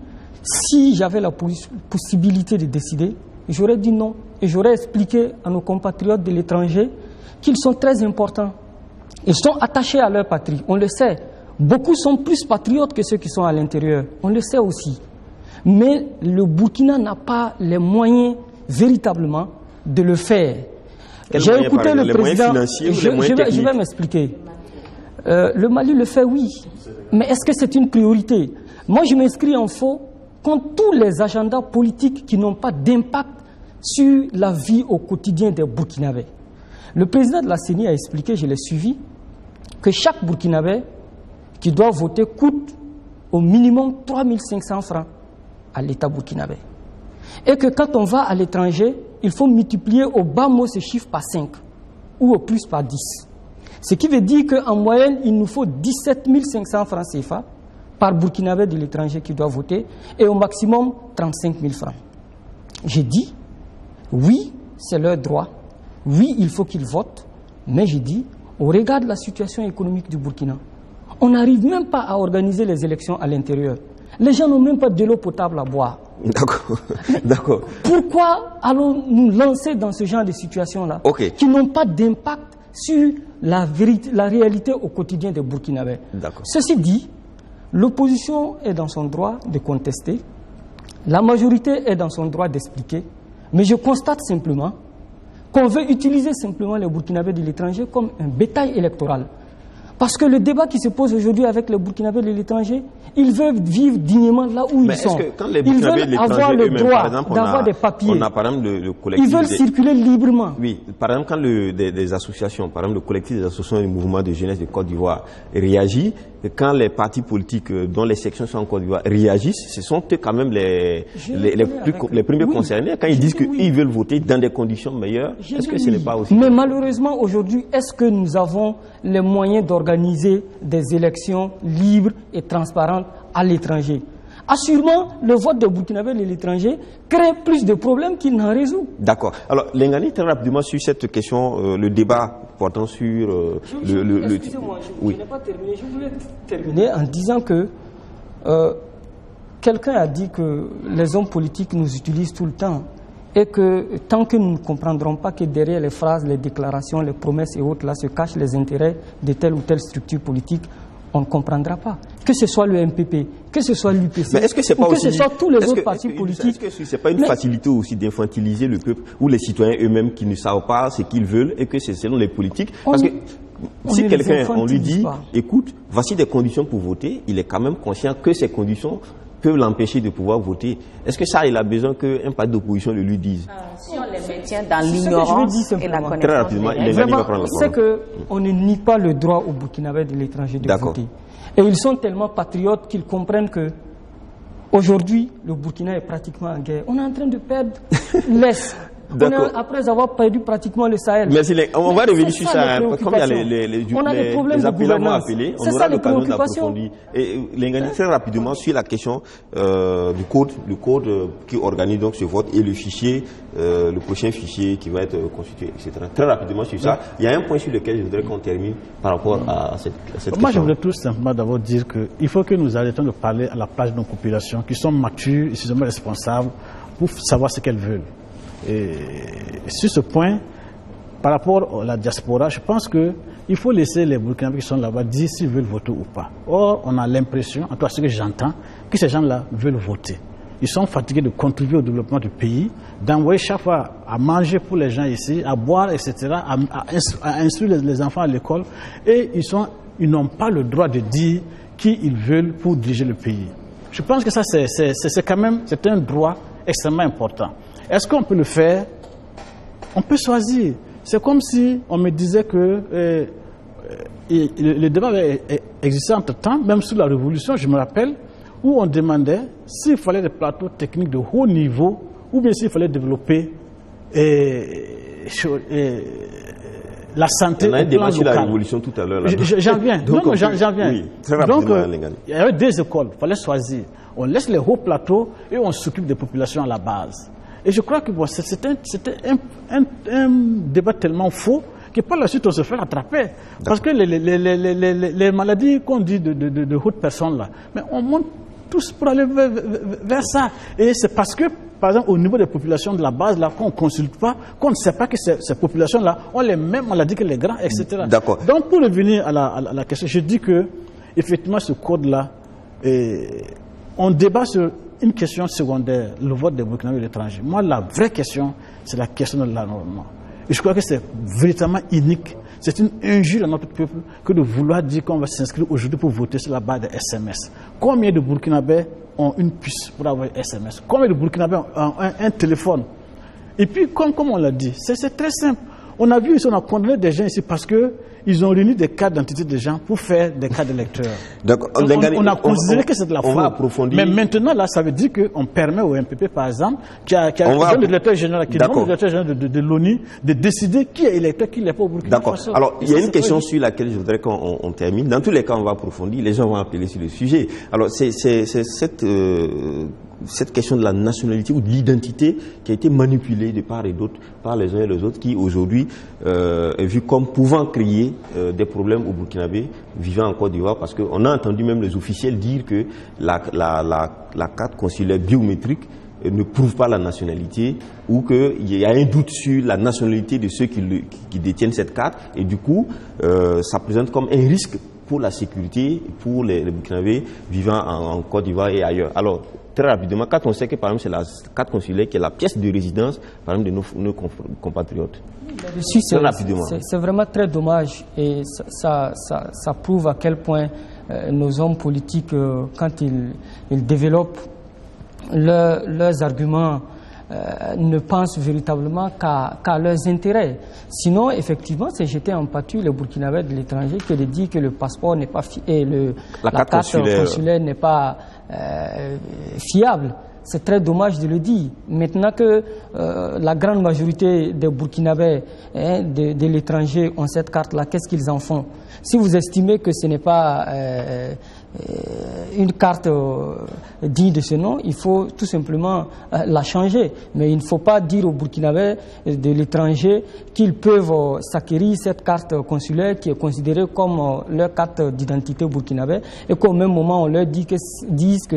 si j'avais la possibilité de décider, j'aurais dit non. Et j'aurais expliqué à nos compatriotes de l'étranger qu'ils sont très importants. Ils sont attachés à leur patrie, on le sait. Beaucoup sont plus patriotes que ceux qui sont à l'intérieur, on le sait aussi. Mais le Burkina n'a pas les moyens véritablement de le faire. J'ai écouté le président, je vais m'expliquer. Le Mali le fait, oui, mais est-ce que c'est une priorité? Moi, je m'inscris en faux contre tous les agendas politiques qui n'ont pas d'impact sur la vie au quotidien des Burkinabés. Le président de la CENI a expliqué, je l'ai suivi, que chaque Burkinabé qui doit voter coûte au minimum 3 500 francs à l'État burkinabé. Et que quand on va à l'étranger, il faut multiplier au bas mot ce chiffre par 5 ou au plus par 10. Ce qui veut dire qu'en moyenne, il nous faut 17 500 francs CFA par Burkinabé de l'étranger qui doit voter et au maximum 35 000 francs. J'ai dit, oui, c'est leur droit, oui, il faut qu'ils votent, mais j'ai dit, au regard de la situation économique du Burkina, on n'arrive même pas à organiser les élections à l'intérieur. Les gens n'ont même pas de l'eau potable à boire. D'accord. Pourquoi allons-nous lancer dans ce genre de situation-là qui n'ont pas d'impact sur la réalité au quotidien des Burkinabés? Ceci dit, l'opposition est dans son droit de contester, la majorité est dans son droit d'expliquer, mais je constate simplement qu'on veut utiliser simplement les Burkinabés de l'étranger comme un bétail électoral. Parce que le débat qui se pose aujourd'hui avec les Burkinabés de l'étranger, ils veulent vivre dignement là où ils sont. Quand les Burkinabés de l'étranger, avoir le droit d'avoir des papiers. On a par exemple le collectif. Ils veulent circuler librement. Oui, par exemple, quand des associations, par exemple le collectif des associations du mouvement de jeunesse de Côte d'Ivoire réagit, et quand les partis politiques dont les sections sont en Côte d'Ivoire réagissent, ce sont eux quand même les premiers concernés. Quand ils disent qu'ils veulent voter dans des conditions meilleures, est-ce que ce n'est pas aussi... Mais malheureusement, aujourd'hui, est-ce que nous avons les moyens d'organiser des élections libres et transparentes à l'étranger? Assurément, le vote des Burkinabés de l'étranger crée plus de problèmes qu'il n'en résout. D'accord. Alors, Lengani, très rapidement sur cette question, le débat portant sur Excusez-moi, je n'ai pas terminé. Je voulais terminer en disant que quelqu'un a dit que les hommes politiques nous utilisent tout le temps et que tant que nous ne comprendrons pas que derrière les phrases, les déclarations, les promesses et autres, là se cachent les intérêts de telle ou telle structure politique, on ne comprendra pas. Que ce soit le MPP, que ce soit l'UPC, ou que ce soit tous les autres partis politiques. Est-ce que ce n'est pas une facilité aussi d'infantiliser le peuple ou les citoyens eux-mêmes qui ne savent pas ce qu'ils veulent et que c'est selon les politiques? Parce que si quelqu'un, on lui dit, écoute, voici des conditions pour voter, il est quand même conscient que ces conditions peuvent l'empêcher de pouvoir voter. Est-ce que ça, il a besoin qu'un parti d'opposition le lui dise? Si on les maintient dans l'ignorance et la connaissance. Très rapidement, c'est qu'on ne nie pas le droit aux Burkinabés de l'étranger de voter. Et ils sont tellement patriotes qu'ils comprennent que aujourd'hui, le Burkina est pratiquement en guerre. On est en train de perdre l'Est. Après avoir perdu pratiquement le Sahel. Merci. On va revenir sur ça. Comme il y a les appelants m'ont appelé, on aura l'occasion d'approfondir. Et Lengani, très rapidement sur la question du code, qui organise donc ce vote et le fichier, le prochain fichier qui va être constitué, etc. Très rapidement sur ça. Il y a un point sur lequel je voudrais qu'on termine par rapport à cette question. Moi, je voudrais tout simplement d'abord dire qu'il faut que nous arrêtions de parler à la place de nos populations qui sont matures et suffisamment responsables pour savoir ce qu'elles veulent. Et sur ce point, par rapport à la diaspora, je pense qu'il faut laisser les Burkinabés qui sont là-bas dire s'ils veulent voter ou pas. Or, on a l'impression, en tout cas ce que j'entends, que ces gens-là veulent voter. Ils sont fatigués de contribuer au développement du pays, d'envoyer chaque fois à manger pour les gens ici, à boire, etc., à instruire les enfants à l'école, et ils n'ont pas le droit de dire qui ils veulent pour diriger le pays. Je pense que ça, c'est quand même un droit extrêmement important. Est-ce qu'on peut le faire? On peut choisir. C'est comme si on me disait que le débat avait existé entre-temps, même sous la Révolution, je me rappelle, où on demandait s'il fallait des plateaux techniques de haut niveau ou bien s'il fallait développer la santé. On a un débat sur la Révolution tout à l'heure. J'en viens. J'en viens. Oui, très rapidement, donc, il y avait deux écoles, il fallait choisir. On laisse les hauts plateaux et on s'occupe des populations à la base. Et je crois que c'était un débat tellement faux que par la suite on se fait rattraper. Parce que les maladies qu'on dit de hautes personnes là, mais on monte tous pour aller vers ça. Et c'est parce que, par exemple, au niveau des populations de la base là, qu'on ne consulte pas, qu'on ne sait pas que ces populations là ont les mêmes maladies que les grands, etc. D'accord. Donc pour revenir à la question, je dis que effectivement ce code là, on débat sur une question secondaire, le vote des Burkinabés de l'étranger. Moi, la vraie question, c'est la question de l'environnement. Et je crois que c'est véritablement unique. C'est une injure à notre peuple que de vouloir dire qu'on va s'inscrire aujourd'hui pour voter sur la base des SMS. Combien de Burkinabés ont une puce pour avoir un SMS? Combien de Burkinabés ont un téléphone? Et puis, comme on l'a dit, c'est très simple. On a vu ici, on a condamné des gens ici parce qu'ils ont réuni des cartes d'identité des gens pour faire des cartes d'électeurs. On a considéré que c'est de la fraude. Mais maintenant, là, ça veut dire qu'on permet au MPP, par exemple, qui donne le directeur général, de l'ONU, de décider qui est électeur, qui n'est pas au Burkina Faso. D'accord. Alors, il y a une question sur laquelle je voudrais qu'on termine. Dans tous les cas, on va approfondir. Les gens vont appeler sur le sujet. Alors, c'est cette question de la nationalité ou de l'identité qui a été manipulée de part et d'autre par les uns et les autres, qui aujourd'hui est vue comme pouvant créer des problèmes aux Burkinabés vivant en Côte d'Ivoire, parce qu'on a entendu même les officiels dire que la carte consulaire biométrique ne prouve pas la nationalité, ou qu'il y a un doute sur la nationalité de ceux qui détiennent cette carte, et du coup ça présente comme un risque pour la sécurité pour les Burkinabés vivant en Côte d'Ivoire et ailleurs. Alors, très rapidement, quand on sait que par exemple c'est la carte consulaire qui est la pièce de résidence par exemple de nos compatriotes. C'est vraiment très dommage, et ça prouve à quel point nos hommes politiques, quand ils développent leurs arguments, ne pensent véritablement qu'à leurs intérêts. Sinon, effectivement, c'est jeter en pâture les Burkinabés de l'étranger que de dire que le passeport n'est pas la carte consulaire n'est pas fiable. C'est très dommage de le dire. Maintenant que la grande majorité des Burkinabés de l'étranger ont cette carte-là, qu'est-ce qu'ils en font? Si vous estimez que ce n'est pas une carte digne de ce nom, il faut tout simplement la changer. Mais il ne faut pas dire aux Burkinabés de l'étranger qu'ils peuvent s'acquérir cette carte consulaire qui est considérée comme leur carte d'identité burkinabé, et qu'au même moment on leur dit que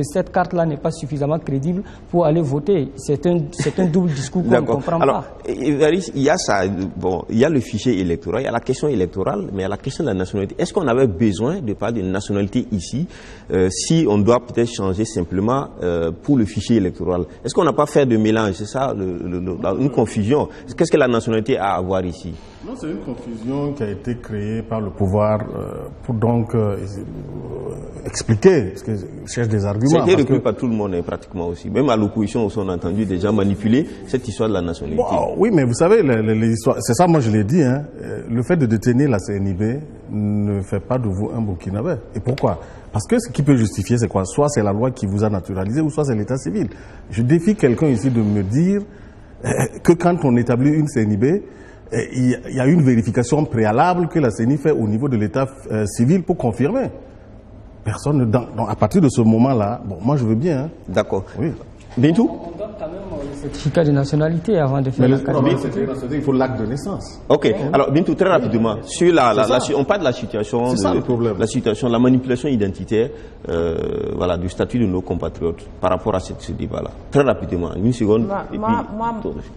cette carte-là n'est pas suffisamment crédible pour aller voter. C'est un double discours qu'on ne comprend pas. Alors, il y a ça, bon, il y a le fichier électoral, il y a la question électorale, mais il y a la question de la nationalité. Est-ce qu'on avait besoin de parler de nationalité ici, si on doit peut-être changer simplement pour le fichier électoral? Est-ce qu'on n'a pas fait de mélange? C'est ça, une confusion. Qu'est-ce que la nationalité a à voir ici? Non, c'est une confusion qui a été créée par le pouvoir pour donc expliquer, parce qu'ils cherchent des arguments. Ça a été repris par tout le monde, pratiquement aussi. Même à l'opposition, on a entendu déjà manipuler cette histoire de la nationalité. Bon, oui, mais vous savez, les histoires, c'est ça, moi je l'ai dit, hein, le fait de détenir la CNIB ne fait pas de vous un Burkinabé. Et pourquoi? Parce que ce qui peut justifier, c'est quoi? Soit c'est la loi qui vous a naturalisé, ou soit c'est l'état civil. Je défie quelqu'un ici de me dire que quand on établit une CNIB, il y a une vérification préalable que la CENI fait au niveau de l'état civil pour confirmer. Personne ne... Donc à partir de ce moment-là, bon, moi je veux bien. Hein. D'accord. Oui. Bintou? On donne quand même le certificat de nationalité avant de faire la carte. Il faut l'acte de naissance. Ok. Alors Bintou, très rapidement, sur on parle de la situation, la situation, la manipulation identitaire, voilà, du statut de nos compatriotes par rapport à ce débat-là. Très rapidement, une seconde.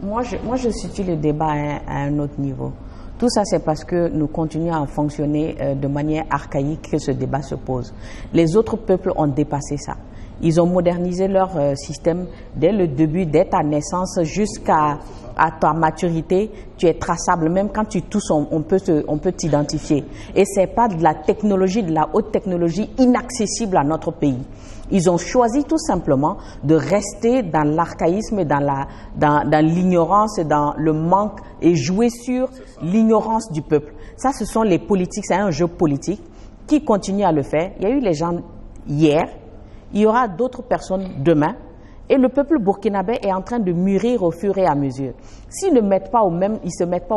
Moi, je situe le débat à un autre niveau. Tout ça, c'est parce que nous continuons à fonctionner de manière archaïque que ce débat se pose. Les autres peuples ont dépassé ça. Ils ont modernisé leur système dès le début, dès ta naissance jusqu'à ta maturité. Tu es traçable, même quand tu tousses, on peut t'identifier. Et c'est pas de la technologie, de la haute technologie inaccessible à notre pays. Ils ont choisi tout simplement de rester dans l'archaïsme, dans l'ignorance, dans le manque, et jouer sur l'ignorance du peuple. Ça, ce sont les politiques, c'est un jeu politique qui continue à le faire. Il y a eu les gens hier, il y aura d'autres personnes demain, et le peuple burkinabé est en train de mûrir au fur et à mesure. S'ils ne se mettent pas au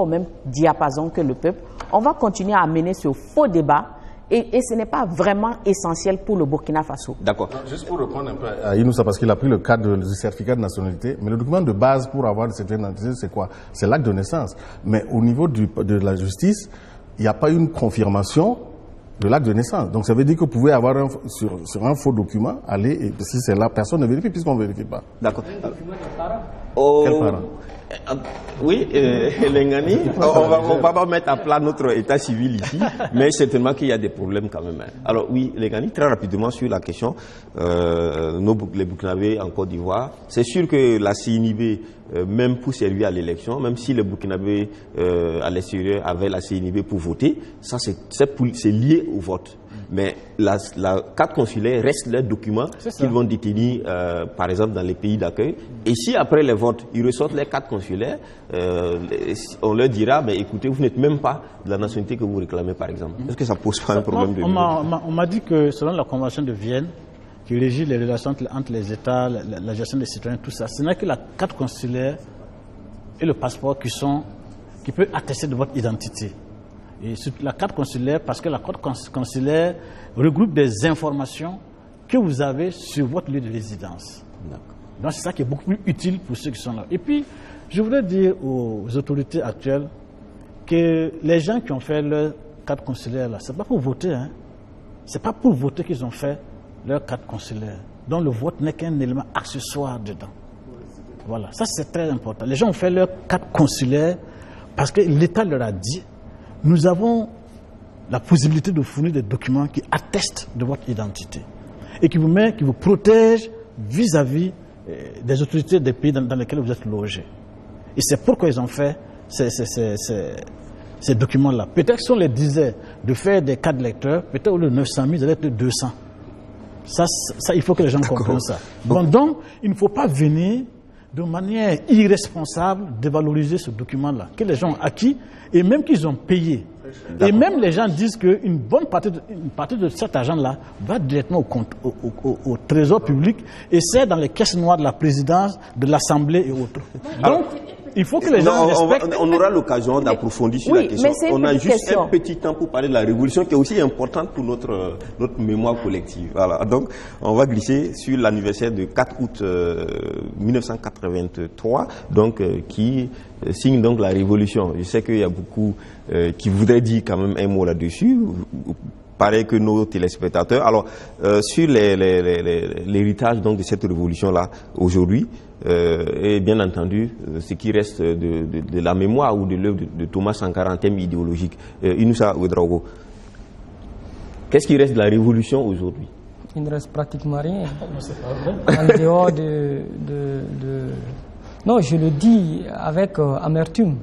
même diapason que le peuple, on va continuer à mener ce faux débat. Et ce n'est pas vraiment essentiel pour le Burkina Faso. D'accord. Juste pour reprendre un peu à Inoussa, parce qu'il a pris le cas du certificat de nationalité, mais le document de base pour avoir le certificat de nationalité, c'est quoi? C'est l'acte de naissance. Mais au niveau de la justice, il n'y a pas une confirmation de l'acte de naissance. Donc ça veut dire que vous pouvez avoir sur un faux document, aller, et si c'est là, personne ne vérifie puisqu'on ne vérifie pas. D'accord. Quel parent? Oui, Lengani, on va pas mettre à plat notre état civil ici, mais certainement qu'il y a des problèmes quand même. Alors oui, Lengani, très rapidement sur la question, les Burkinabés en Côte d'Ivoire, c'est sûr que la CNIB, même pour servir à l'élection, même si les Burkinabés à l'extérieur avaient la CNIB pour voter, ça c'est lié au vote. Mais la carte consulaire reste leur document qu'ils vont détenir, par exemple, dans les pays d'accueil. Et si après les votes, ils ressortent les cartes consulaires consulaire, on leur dira, mais écoutez, vous n'êtes même pas de la nationalité que vous réclamez, par exemple. Est-ce que ça pose pas un problème de On m'a dit que selon la Convention de Vienne, qui régit les relations entre les États, la gestion des citoyens, tout ça, ce n'est que la carte consulaire et le passeport qui peut attester de votre identité. Et la carte consulaire, parce que la carte consulaire regroupe des informations que vous avez sur votre lieu de résidence. Donc c'est ça qui est beaucoup plus utile pour ceux qui sont là. Et puis, je voudrais dire aux autorités actuelles que les gens qui ont fait leur carte consulaire, là, c'est pas pour voter. Hein. C'est pas pour voter qu'ils ont fait leur carte consulaire. Donc le vote n'est qu'un élément accessoire dedans. Voilà, ça c'est très important. Les gens ont fait leur carte consulaire parce que l'État leur a dit, nous avons la possibilité de fournir des documents qui attestent de votre identité et qui vous protègent vis-à-vis des autorités des pays dans lesquels vous êtes logés. Et c'est pourquoi ils ont fait ces documents-là. Peut-être si on les disait de faire des cartes lecteurs, peut-être au lieu de 900 000, ils allaient être 200. Ça, il faut que les gens comprennent ça. Donc, il ne faut pas venir de manière irresponsable dévaloriser ce document-là, que les gens ont acquis et même qu'ils ont payé. Et même les gens disent qu'une bonne partie de cet argent-là va directement au trésor public et c'est dans les caisses noires de la présidence, de l'Assemblée et autres. Donc, il faut que les gens respectent. On aura l'occasion d'approfondir sur la question. On a juste un petit temps pour parler de la révolution qui est aussi importante pour notre mémoire collective. Voilà. Donc, on va glisser sur l'anniversaire de 4 août 1983, donc, qui signe donc la révolution. Je sais qu'il y a beaucoup qui voudraient dire quand même un mot là-dessus. Pareil que nos téléspectateurs. Alors, sur l'héritage donc de cette révolution-là aujourd'hui, et bien entendu, ce qui reste de la mémoire ou de l'œuvre de Thomas Sankara en termes idéologiques. Inoussa Ouedraogo, qu'est-ce qui reste de la révolution aujourd'hui? Il ne reste pratiquement rien. En dehors Non, je le dis avec amertume,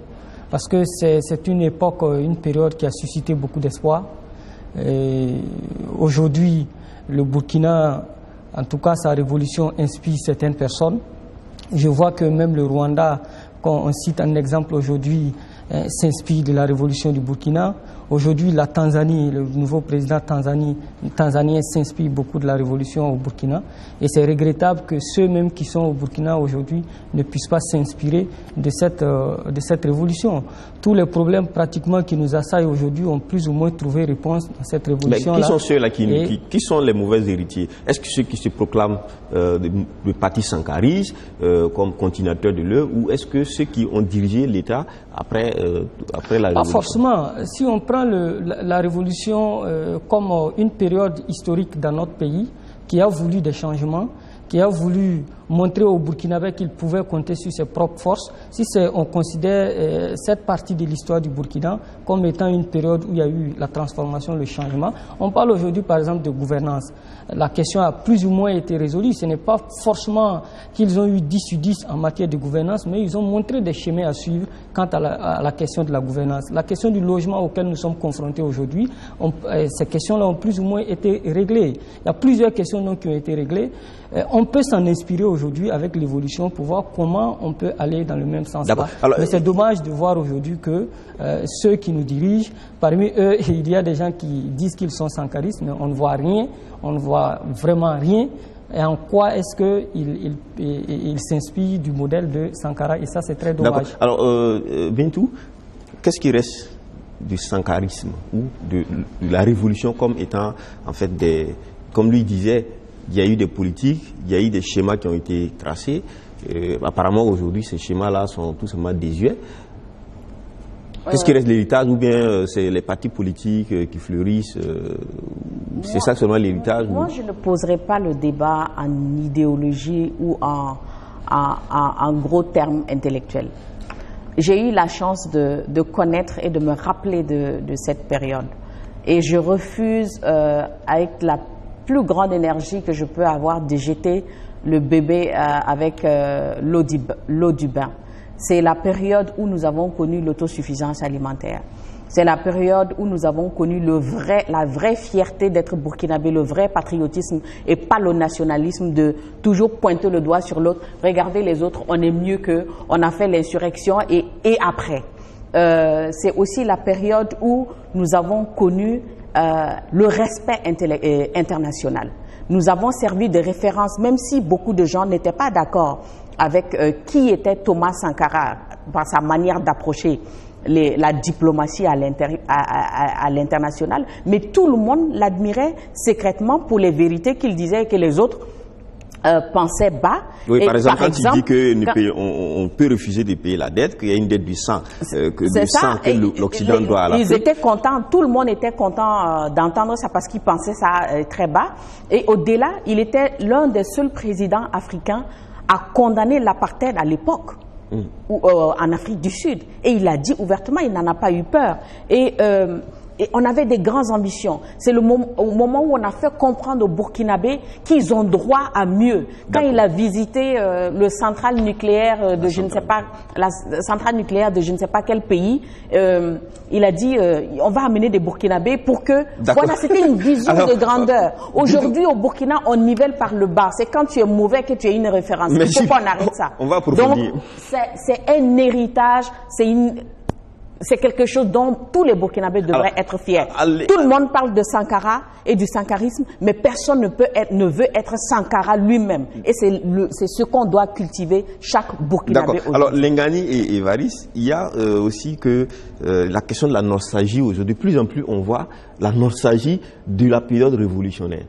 parce que c'est une époque, une période qui a suscité beaucoup d'espoir. Aujourd'hui, le Burkina, en tout cas sa révolution, inspire certaines personnes. Je vois que même le Rwanda, quand on cite un exemple aujourd'hui, s'inspire de la révolution du Burkina. Aujourd'hui, la Tanzanie, le nouveau président tanzanien s'inspire beaucoup de la révolution au Burkina. Et c'est regrettable que ceux-mêmes qui sont au Burkina aujourd'hui ne puissent pas s'inspirer de cette révolution. Tous les problèmes pratiquement qui nous assaillent aujourd'hui ont plus ou moins trouvé réponse dans cette révolution-là. Mais qui sont ceux-là qui sont les mauvais héritiers? Est-ce que ceux qui se proclament le parti sankariste comme continuateur de l'œuvre, ou est-ce que ceux qui ont dirigé l'État après la révolution? Pas forcément. Si on prend la révolution comme une période historique dans notre pays qui a voulu des changements, qui a voulu montrer aux Burkinabés qu'il pouvait compter sur ses propres forces, si on considère cette partie de l'histoire du Burkina comme étant une période où il y a eu la transformation, le changement, on parle aujourd'hui par exemple de gouvernance. La question a plus ou moins été résolue. Ce n'est pas forcément qu'ils ont eu 10 sur 10 en matière de gouvernance, mais ils ont montré des chemins à suivre quant à la question de la gouvernance. La question du logement auquel nous sommes confrontés aujourd'hui, ces questions-là ont plus ou moins été réglées. Il y a plusieurs questions donc, qui ont été réglées. On peut s'en inspirer aujourd'hui avec l'évolution pour voir comment on peut aller dans le même sens. Mais c'est dommage de voir aujourd'hui que ceux qui nous dirigent, parmi eux, il y a des gens qui disent qu'ils sont sankaristes, mais on ne voit rien, on ne voit vraiment rien. Et en quoi est-ce qu'il s'inspire du modèle de Sankara? Et ça, c'est très dommage. Alors, Bintou, qu'est-ce qui reste du sankarisme ou de la révolution comme étant, en fait, comme lui disait, il y a eu des politiques, il y a eu des schémas qui ont été tracés. Apparemment, aujourd'hui, ces schémas-là sont tout simplement désuets. Qu'est-ce qui reste de l'héritage, ou bien c'est les partis politiques qui fleurissent? C'est ça seulement l'héritage? Moi, je ne poserai pas le débat en idéologie ou en gros termes intellectuels. J'ai eu la chance de connaître et de me rappeler de cette période. Et je refuse, avec la plus grande énergie que je peux avoir, de jeter le bébé avec l'eau du bain. C'est la période où nous avons connu l'autosuffisance alimentaire. C'est la période où nous avons connu la vraie fierté d'être burkinabé, le vrai patriotisme et pas le nationalisme de toujours pointer le doigt sur l'autre. Regardez les autres, on est mieux qu'eux, on a fait l'insurrection et après. C'est aussi la période où nous avons connu le respect international. Nous avons servi de référence, même si beaucoup de gens n'étaient pas d'accord avec qui était Thomas Sankara par sa manière d'approcher la diplomatie à l'international, mais tout le monde l'admirait secrètement pour les vérités qu'il disait et que les autres pensaient bas. Oui, par exemple, quand il dit qu'on peut refuser de payer la dette, qu'il y a une dette du sang, que l'Occident doit à l'Afrique. Ils étaient contents, tout le monde était content d'entendre ça parce qu'ils pensaient ça très bas. Et au-delà, il était l'un des seuls présidents africains à condamner l'apartheid à l'époque. En Afrique du Sud. Et il a dit ouvertement, il n'en a pas eu peur. Et on avait des grandes ambitions. C'est au moment où on a fait comprendre aux Burkinabés qu'ils ont droit à mieux. Quand il a visité le centrale nucléaire de je ne sais pas, la centrale nucléaire de je ne sais pas quel pays, il a dit on va amener des Burkinabés pour que... Voilà, c'était une vision de grandeur. Aujourd'hui, au Burkina, on nivelle par le bas. C'est quand tu es mauvais que tu es une référence. Il faut qu'on arrête ça. On va approfondir. Donc, c'est un héritage, c'est quelque chose dont tous les Burkinabés devraient être fiers. Tout le monde parle de Sankara et du sankarisme, mais personne ne veut être Sankara lui-même. Et c'est ce qu'on doit cultiver chaque Burkinabé aujourd'hui. Alors, Lengani et Évariste, il y a aussi que la question de la nostalgie aujourd'hui. De plus en plus, on voit la nostalgie de la période révolutionnaire.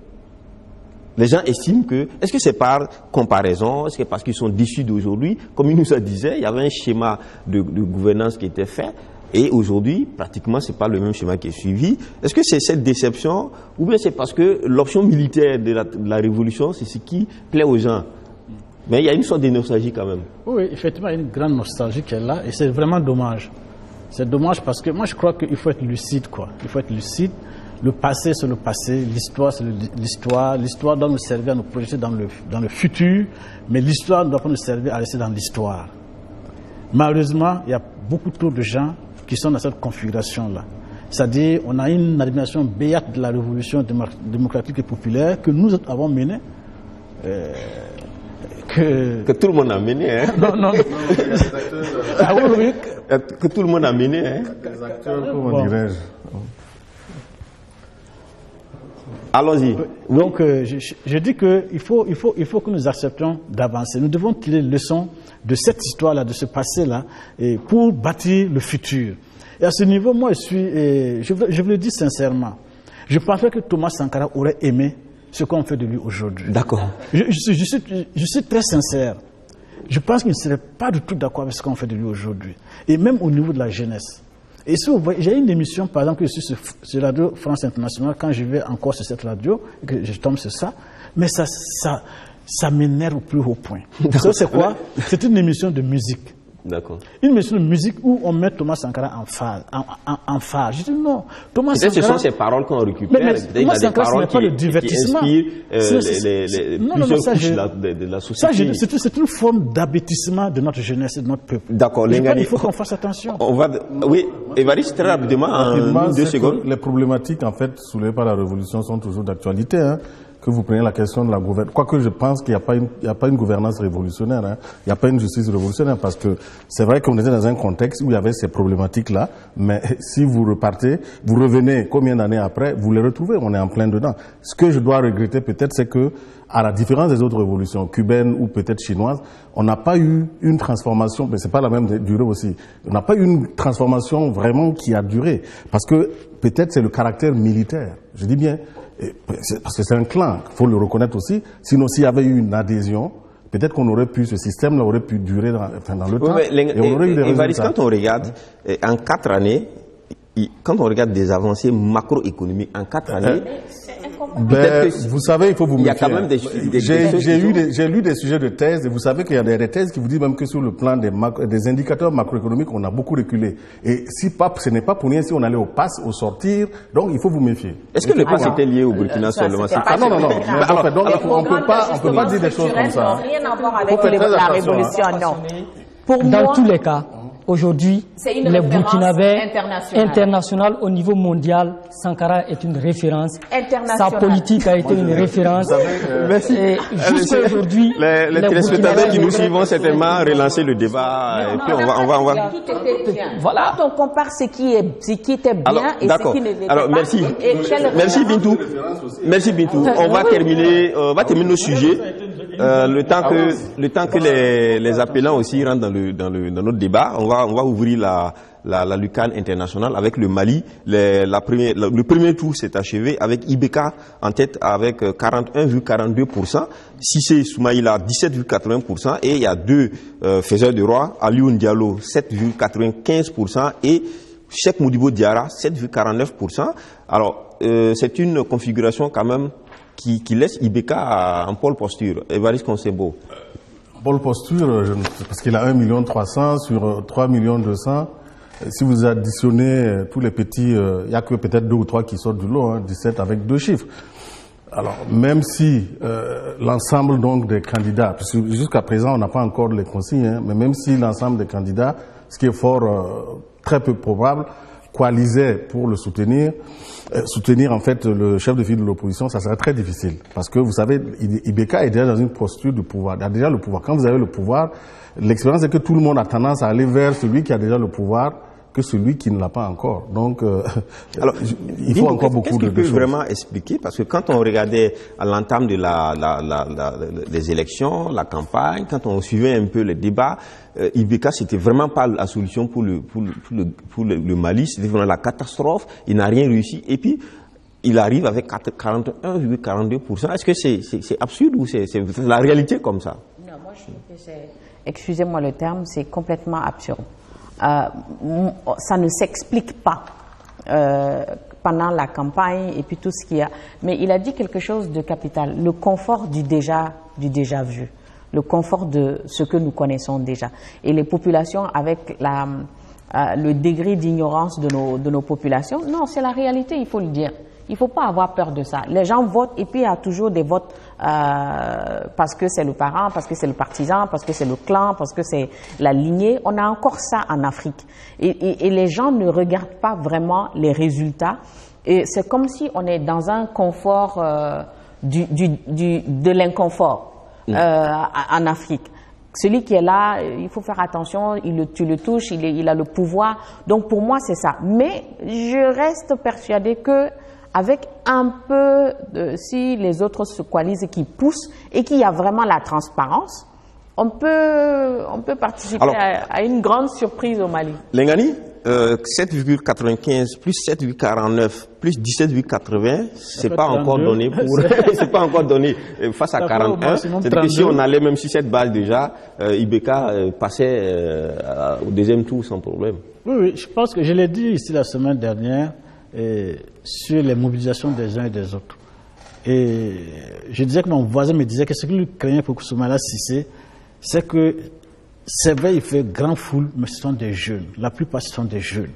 Les gens estiment que, est-ce que c'est par comparaison, est-ce que parce qu'ils sont déçus d'aujourd'hui, comme il nous a disait, il y avait un schéma de gouvernance qui était fait, et aujourd'hui, pratiquement, c'est pas le même schéma qui est suivi. Est-ce que c'est cette déception, ou bien c'est parce que l'option militaire de la révolution, c'est ce qui plaît aux gens? Mais il y a une sorte de nostalgie quand même. Oui, effectivement, il y a une grande nostalgie qui est là, et c'est vraiment dommage. C'est dommage parce que moi, je crois qu'il faut être lucide, quoi. Il faut être lucide. Le passé, c'est le passé. L'histoire, c'est l'histoire. L'histoire doit nous servir à nous projeter dans le futur, mais l'histoire ne doit pas nous servir à rester dans l'histoire. Malheureusement, il y a beaucoup trop de gens qui sont dans cette configuration-là. C'est-à-dire, on a une admiration béate de la révolution démocratique et populaire que nous avons menée. Que tout le monde a mené, hein? Non. Ah oui. Que tout le monde a mené, hein? Les acteurs, comment dirais-je? Allons-y. Donc, je dis qu'il faut que nous acceptions d'avancer. Nous devons tirer les leçons de cette histoire-là, de ce passé-là, pour bâtir le futur. Et à ce niveau, moi, je vous le dis sincèrement, je pensais que Thomas Sankara aurait aimé ce qu'on fait de lui aujourd'hui. D'accord. Je suis très sincère. Je pense qu'il ne serait pas du tout d'accord avec ce qu'on fait de lui aujourd'hui. Et même au niveau de la jeunesse. Et si vous voyez, j'ai une émission, par exemple, que je suis sur la radio France Internationale, quand je vais encore sur cette radio, et que je tombe sur ça, mais ça m'énerve au plus haut point. Ça, c'est quoi? C'est une émission de musique. D'accord. Une émission de musique où on met Thomas Sankara en phare. Je dis non. Thomas Sankara... Ce sont ces paroles qu'on récupère. Mais Thomas Sankara, ce n'est pas le divertissement. Qui plusieurs couches de la société. C'est une forme d'abêtissement de notre jeunesse et de notre peuple. D'accord. Il faut qu'on fasse attention. Oui, Évariste, très rapidement, en 2 secondes. Les problématiques, en fait, soulevées par la Révolution sont toujours d'actualité, hein. Que vous preniez la question de la gouvernance. Quoique je pense qu'il n'y a pas une gouvernance révolutionnaire, hein. Il n'y a pas une justice révolutionnaire, parce que c'est vrai qu'on était dans un contexte où il y avait ces problématiques-là, mais si vous revenez combien d'années après, vous les retrouvez, on est en plein dedans. Ce que je dois regretter peut-être, c'est que, à la différence des autres révolutions, cubaines ou peut-être chinoises, on n'a pas eu une transformation, mais c'est pas la même durée aussi. On n'a pas eu une transformation vraiment qui a duré. Parce que peut-être c'est le caractère militaire. Je dis bien, parce que c'est un clan, il faut le reconnaître aussi. Sinon, s'il y avait eu une adhésion, peut-être qu'on aurait pu, ce système-là aurait pu durer dans le temps. Et on aurait eu des résultats. Quand on regarde, en 4 années, quand on regarde des avancées macroéconomiques, en 4 années... vous savez, il faut vous méfier. Il y a quand même j'ai lu des sujets de thèse, et vous savez qu'il y a des thèses qui vous disent même que sur le plan des indicateurs macroéconomiques, on a beaucoup reculé. Et ce n'est pas pour rien si on allait au pass, au sortir, donc il faut vous méfier. Est-ce que le pass était lié au Burkina seulement? Non. Donc on peut pas dire des choses comme ça. Rien à voir avec la révolution, non. Dans tous les cas, Aujourd'hui, C'est une les référence Burkinabés internationale. Au niveau mondial, Sankara est une référence. Internationale. Sa politique a été une référence. Merci. Et jusqu'à aujourd'hui, les téléspectateurs qui nous suivent vont certainement relancer le débat. Et puis on va. Tout était bien. Voilà. Quand on compare ce qui était bien et ce qui ne l'était pas. Alors, merci. Merci Bintou. Merci Bintou. On va terminer nos sujets. Le temps que les appelants aussi rentrent dans notre débat, on va ouvrir la Lucan internationale avec le Mali. Le premier tour s'est achevé avec Ibeka en tête avec 41,42%, Cissé Soumaïla 17,80% et il y a deux faiseurs de roi, Alioune Diallo 7,95% et Cheikh Modibo Diarra 7,49%. Alors c'est une configuration quand même qui laisse Ibeka en pôle posture. Évariste Konsebo. Pôle posture, parce qu'il a 1,3 million sur 3,2 millions. Si vous additionnez tous les petits, il n'y a que peut-être 2 ou 3 qui sortent du lot, 17 avec 2 chiffres. Alors, même si l'ensemble donc des candidats, parce que jusqu'à présent on n'a pas encore les consignes, mais même si l'ensemble des candidats, ce qui est fort, très peu probable, coalisait pour le soutenir en fait le chef de file de l'opposition, ça serait très difficile. Parce que vous savez, Ibeka est déjà dans une posture de pouvoir, il a déjà le pouvoir. Quand vous avez le pouvoir, l'expérience est que tout le monde a tendance à aller vers celui qui a déjà le pouvoir que celui qui ne l'a pas encore. Donc, alors, il faut encore beaucoup de choses. Qu'est-ce que tu peux vraiment expliquer? Parce que quand on regardait à l'entame de des élections, la campagne, quand on suivait un peu les débats, Ibeka, c'était vraiment pas la solution pour le Mali, c'était vraiment la catastrophe. Il n'a rien réussi. Et puis, il arrive avec 41,42%. Est-ce que c'est absurde ou c'est la réalité comme ça? Non, moi je trouve que c'est, excusez-moi le terme, c'est complètement absurde. Ça ne s'explique pas pendant la campagne et puis tout ce qu'il y a. Mais il a dit quelque chose de capital, le confort du déjà vu, le confort de ce que nous connaissons déjà. Et les populations avec le degré d'ignorance de nos populations, non, c'est la réalité, il faut le dire. Il ne faut pas avoir peur de ça. Les gens votent et puis il y a toujours des votes parce que c'est le parent, parce que c'est le partisan, parce que c'est le clan, parce que c'est la lignée. On a encore ça en Afrique. Et les gens ne regardent pas vraiment les résultats. Et c'est comme si on est dans un confort de l'inconfort en Afrique. Celui qui est là, il faut faire attention, tu le touches, il a le pouvoir. Donc pour moi, c'est ça. Mais je reste persuadée que avec un peu si les autres se coalisent et qui poussent et qu'il y a vraiment la transparence, on peut participer à une grande surprise au Mali. Lengani, 7,95 plus 7,49 plus 17,80, c'est pas encore donné pour, c'est pas encore donné face à 41. C'est que si on allait même sur cette base déjà, Ibeka passait au deuxième tour sans problème. Oui, je pense que je l'ai dit ici la semaine dernière. Sur les mobilisations des uns et des autres. Et je disais que mon voisin me disait que ce qu'il craignait pour Soumaïla Cissé, c'est que c'est vrai, il fait grand foule, mais ce sont des jeunes. La plupart, ce sont des jeunes.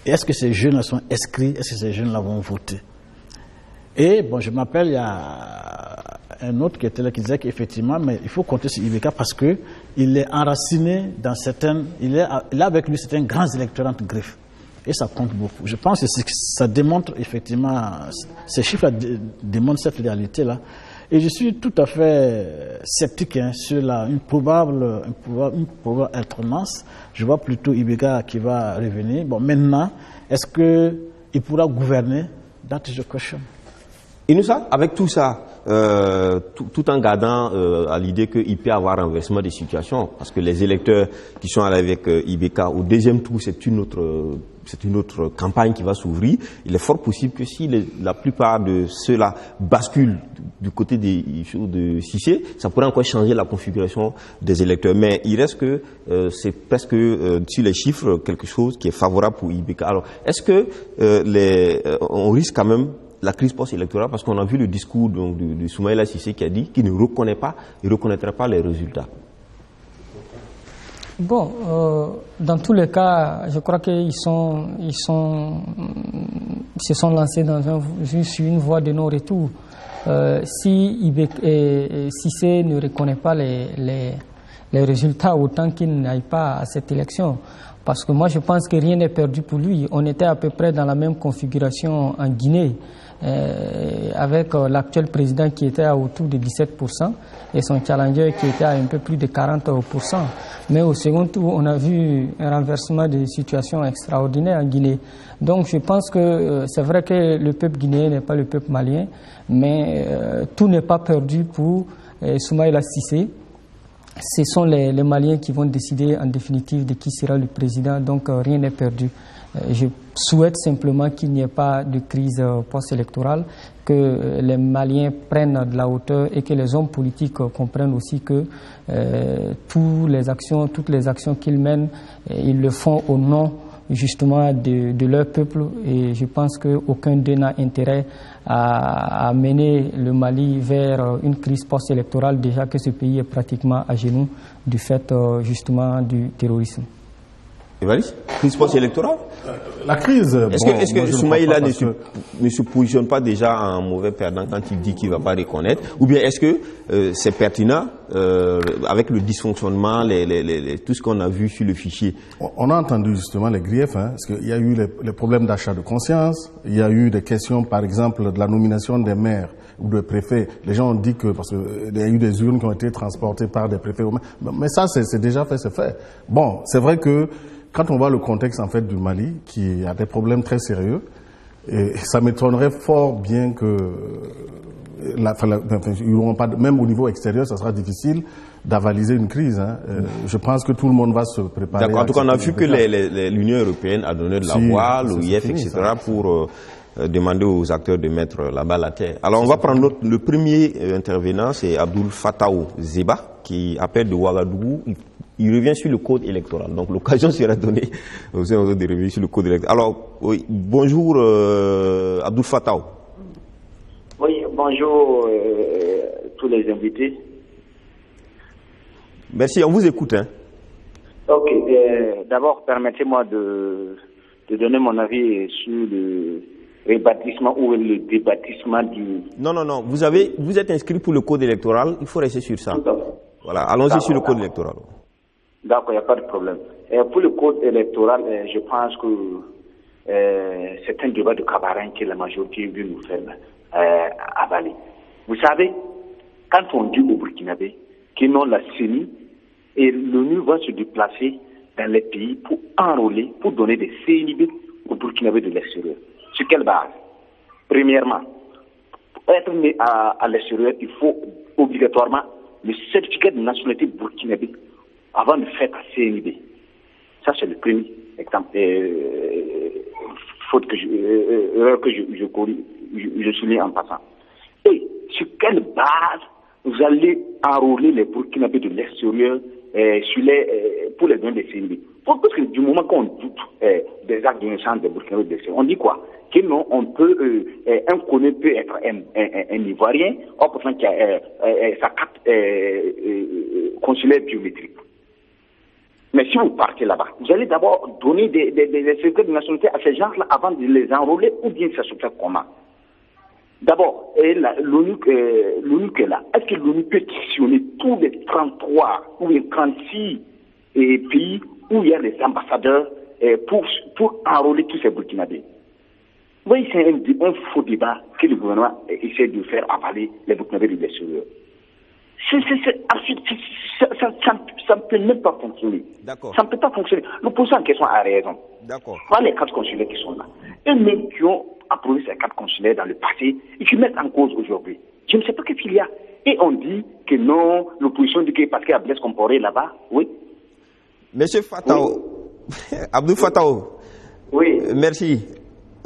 Et est-ce que ces jeunes-là sont inscrits? Est-ce que ces jeunes-là vont voter? Et bon, je m'appelle, il y a un autre qui était là qui disait qu'effectivement, mais il faut compter sur Ibeka parce que il est enraciné dans certaines, il a avec lui certains grands électeurs entre griffes. Et ça compte beaucoup. Je pense que ça démontre effectivement, ces chiffres démontrent cette réalité-là. Et je suis tout à fait sceptique sur une probable alternance. Je vois plutôt Ibeka qui va revenir. Bon, maintenant, est-ce qu'il pourra gouverner? That is the question. Et nous, ça, avec tout ça, tout en gardant à l'idée qu'il peut y avoir un renversement des situations, parce que les électeurs qui sont allés avec Ibeka au deuxième tour, c'est une autre campagne qui va s'ouvrir. Il est fort possible que si la plupart de ceux-là basculent du côté de Cissé, ça pourrait encore changer la configuration des électeurs. Mais il reste que c'est presque sur les chiffres quelque chose qui est favorable pour Ibeka. Alors, est-ce que on risque quand même la crise post-électorale, parce qu'on a vu le discours de Soumaïla Cissé qui a dit qu'il ne reconnaîtra pas les résultats. Bon, dans tous les cas, je crois qu'ils se sont lancés sur une voie de non-retour. Si Cissé ne reconnaît pas les résultats, autant qu'il n'aille pas à cette élection. Parce que moi, je pense que rien n'est perdu pour lui. On était à peu près dans la même configuration en Guinée, avec l'actuel président qui était à autour de 17% et son challenger qui était à un peu plus de 40%. Mais au second tour, on a vu un renversement de situation extraordinaire en Guinée. Donc je pense que c'est vrai que le peuple guinéen n'est pas le peuple malien, mais tout n'est pas perdu pour Soumaïla Cissé. Ce sont les Maliens qui vont décider en définitive de qui sera le président, donc rien n'est perdu. Je souhaite simplement qu'il n'y ait pas de crise post-électorale, que les Maliens prennent de la hauteur et que les hommes politiques comprennent aussi que toutes les actions qu'ils mènent, ils le font au nom justement de leur peuple, et je pense qu'aucun d'eux n'a intérêt à mener le Mali vers une crise post-électorale, déjà que ce pays est pratiquement à genoux du fait justement du terrorisme. Évariste, crise post-électorale? La crise... Est-ce que Soumaïla ne se positionne pas déjà en mauvais perdant quand il dit qu'il ne va pas reconnaître? Ou bien est-ce que c'est pertinent avec le dysfonctionnement, tout ce qu'on a vu sur le fichier? On a entendu justement les griefs, parce qu'il y a eu les problèmes d'achat de conscience, il y a eu des questions par exemple de la nomination des maires ou de préfets. Les gens ont dit que, parce qu'il y a eu des urnes qui ont été transportées par des préfets, mais ça c'est déjà fait, c'est fait. Bon, c'est vrai que quand on voit le contexte en fait du Mali, qui a des problèmes très sérieux, et ça m'étonnerait fort bien que, même au niveau extérieur, ça sera difficile d'avaliser une crise. Je pense que tout le monde va se préparer. D'accord. En tout cas, on a vu que l'Union européenne a donné de la voix, l'OIF, etc., pour demander aux acteurs de mettre la balle à terre. Alors, on va prendre le premier intervenant, c'est Abdoul Fattah Zeba, qui appelle de Ouagadougou. Il revient sur le code électoral. Donc, l'occasion sera donnée aux uns de revenir sur le code électoral. Alors, oui, bonjour, Abdoul Fattah. Oui, bonjour tous les invités. Merci, on vous écoute. Ok, d'abord, permettez-moi de donner mon avis sur le rebâtissement ou le débâtissement du... Non, vous êtes inscrit pour le code électoral, il faut rester sur ça. Voilà, allons-y sur le code électoral. D'accord, il n'y a pas de problème. Pour le code électoral, je pense que c'est un débat de cabaret que la majorité veut nous faire avaler. Vous savez, quand on dit au Burkinabé qu'ils n'ont la CENI et l'ONU va se déplacer dans les pays pour enrôler, pour donner des CNIB au Burkinabé de l'extérieur. Sur quelle base? Premièrement, pour être mis à l'extérieur, il faut obligatoirement le certificat de nationalité burkinabé avant de faire ta CNIB. Ça, c'est le premier exemple. Erreur que je souligne en passant. Et sur quelle base vous allez enrôler les Burkinabés de l'extérieur pour les donner des CNIB? Parce que du moment qu'on doute des actes de naissance des Burkinabés de l'extérieur, on dit quoi? Que non, on peut, un connu peut être un Ivoirien, or pourtant qui a sa carte consulaire biométrique. Mais si vous partez là-bas, vous allez d'abord donner des certificats de nationalité à ces gens-là avant de les enrôler, ou bien ça se fait comment? D'abord, l'ONU qui est là, est-ce que l'ONU peut questionner tous les 33 ou les 36 pays où il y a des ambassadeurs pour enrôler tous ces Burkinabés? Oui, c'est un faux débat que le gouvernement essaie de faire avaler les Burkinabés de l'extérieur. Ça ne peut même pas fonctionner. D'accord. Ça ne peut pas fonctionner. L'opposant en question a raison. D'accord. Voilà les 4 consulaires qui sont là. Eux-mêmes qui ont approuvé ces 4 consulaires dans le passé et qui mettent en cause aujourd'hui. Je ne sais pas qu'est-ce qu'il y a. Et on dit que non, l'opposition dit que parce qu'il y a Blaise Compaoré là-bas, oui. Monsieur Fattah, oui. Abdou Fattah, oui. Merci.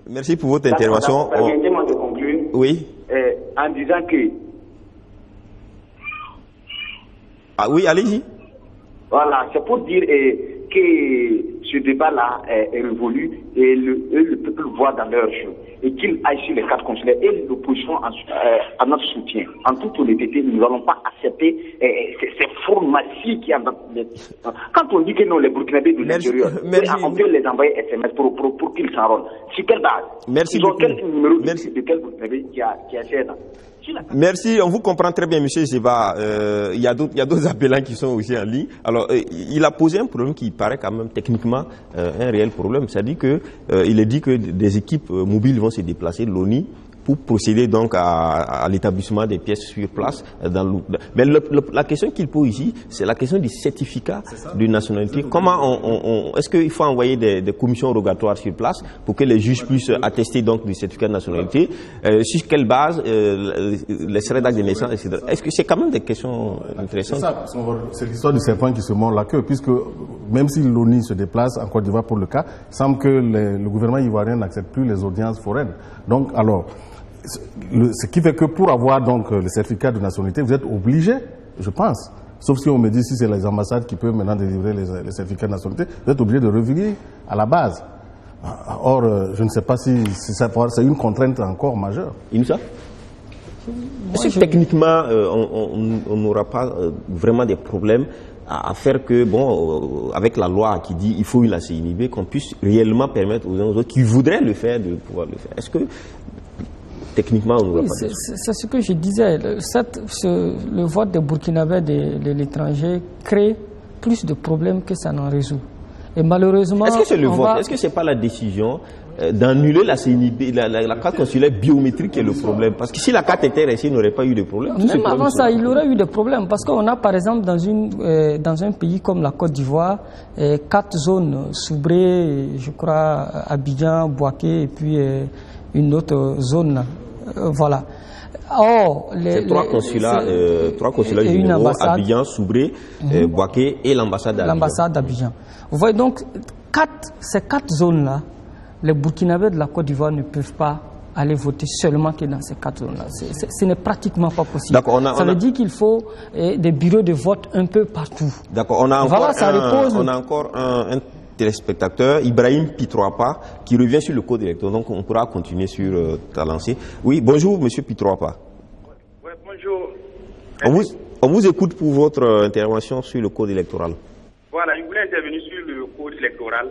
Merci pour votre intervention. Permettez-moi de conclure. Oui. En disant que... Ah oui, allez-y. Voilà, c'est pour dire que ce débat-là est révolu et le peuple voit dans leur jeu. et qu'il aille sur les cartes consulaires et l'opposition à notre soutien. En toute honnêteté, nous n'allons pas accepter ces formations qui quand on dit que non, les Burkinabés de l'intérieur, on peut les envoyer SMS pour qu'ils s'enrôlent. Sur quelle base? Merci Ils ont beaucoup. quel numéro de quel Burkinabé qui a fait ça? Merci, on vous comprend très bien, monsieur Zeba. Il y a d'autres appelants qui sont aussi en ligne. Alors, il a posé un problème qui paraît quand même techniquement un réel problème. C'est-à-dire que il est dit que des équipes mobiles vont se déplacer de l'ONU pour procéder donc à l'établissement des pièces sur place. Mais la question qu'il pose ici, c'est la question du certificat de nationalité. Comment est-ce qu'il faut envoyer des commissions rogatoires sur place pour que les juges puissent attester donc du certificat de nationalité? Sur quelle base les seraient d'acte de naissance, etc. Est-ce que c'est quand même des questions intéressantes? C'est l'histoire du serpent qui se mord la queue, puisque même si l'ONU se déplace en Côte d'Ivoire pour le cas, il semble que le gouvernement ivoirien n'accepte plus les audiences foraines. Donc, alors, ce qui fait que pour avoir donc le certificat de nationalité, vous êtes obligé, je pense, sauf si on me dit si c'est les ambassades qui peuvent maintenant délivrer les certificats de nationalité, vous êtes obligé de revenir à la base. Or, je ne sais pas si c'est une contrainte encore majeure. Inoussa? Est-ce que techniquement, on n'aura pas vraiment des problèmes à faire que, bon, avec la loi qui dit il faut une ACNIB, qu'on puisse réellement permettre aux uns aux autres qui voudraient le faire de pouvoir le faire? Est-ce que techniquement, on n'aura pas c'est ce que je disais. Le vote des Burkinabés de l'étranger crée plus de problèmes que ça n'en résout. Et malheureusement, est-ce que c'est le vote? Est-ce que c'est pas la décision d'annuler la CNIB, la carte consulaire biométrique qui est le problème? Parce que si la carte était restée, il n'y aurait pas eu de problème. Même avant ça, il y aurait eu des problèmes. Parce qu'on a par exemple dans un pays comme la Côte d'Ivoire, 4 zones, Soubré, je crois, Abidjan, Bouaké et puis une autre zone. Voilà. Or, trois consulats généraux, Abidjan, Soubré, Bouaké et l'ambassade d'Abidjan. L'ambassade d'Abidjan. Vous voyez donc, ces 4 zones-là, les Burkinabés de la Côte d'Ivoire ne peuvent pas aller voter seulement que dans ces 4 zones-là. Ce n'est pratiquement pas possible. Ça veut dire qu'il faut des bureaux de vote un peu partout. D'accord. On a encore un téléspectateur, Ibrahim Pitroapa, qui revient sur le code électoral. Donc on pourra continuer sur ta lancée. Oui, bonjour Monsieur Pitroapa. Oui, bonjour. On vous écoute pour votre intervention sur le code électoral. Voilà, je voulais intervenir sur le code électoral.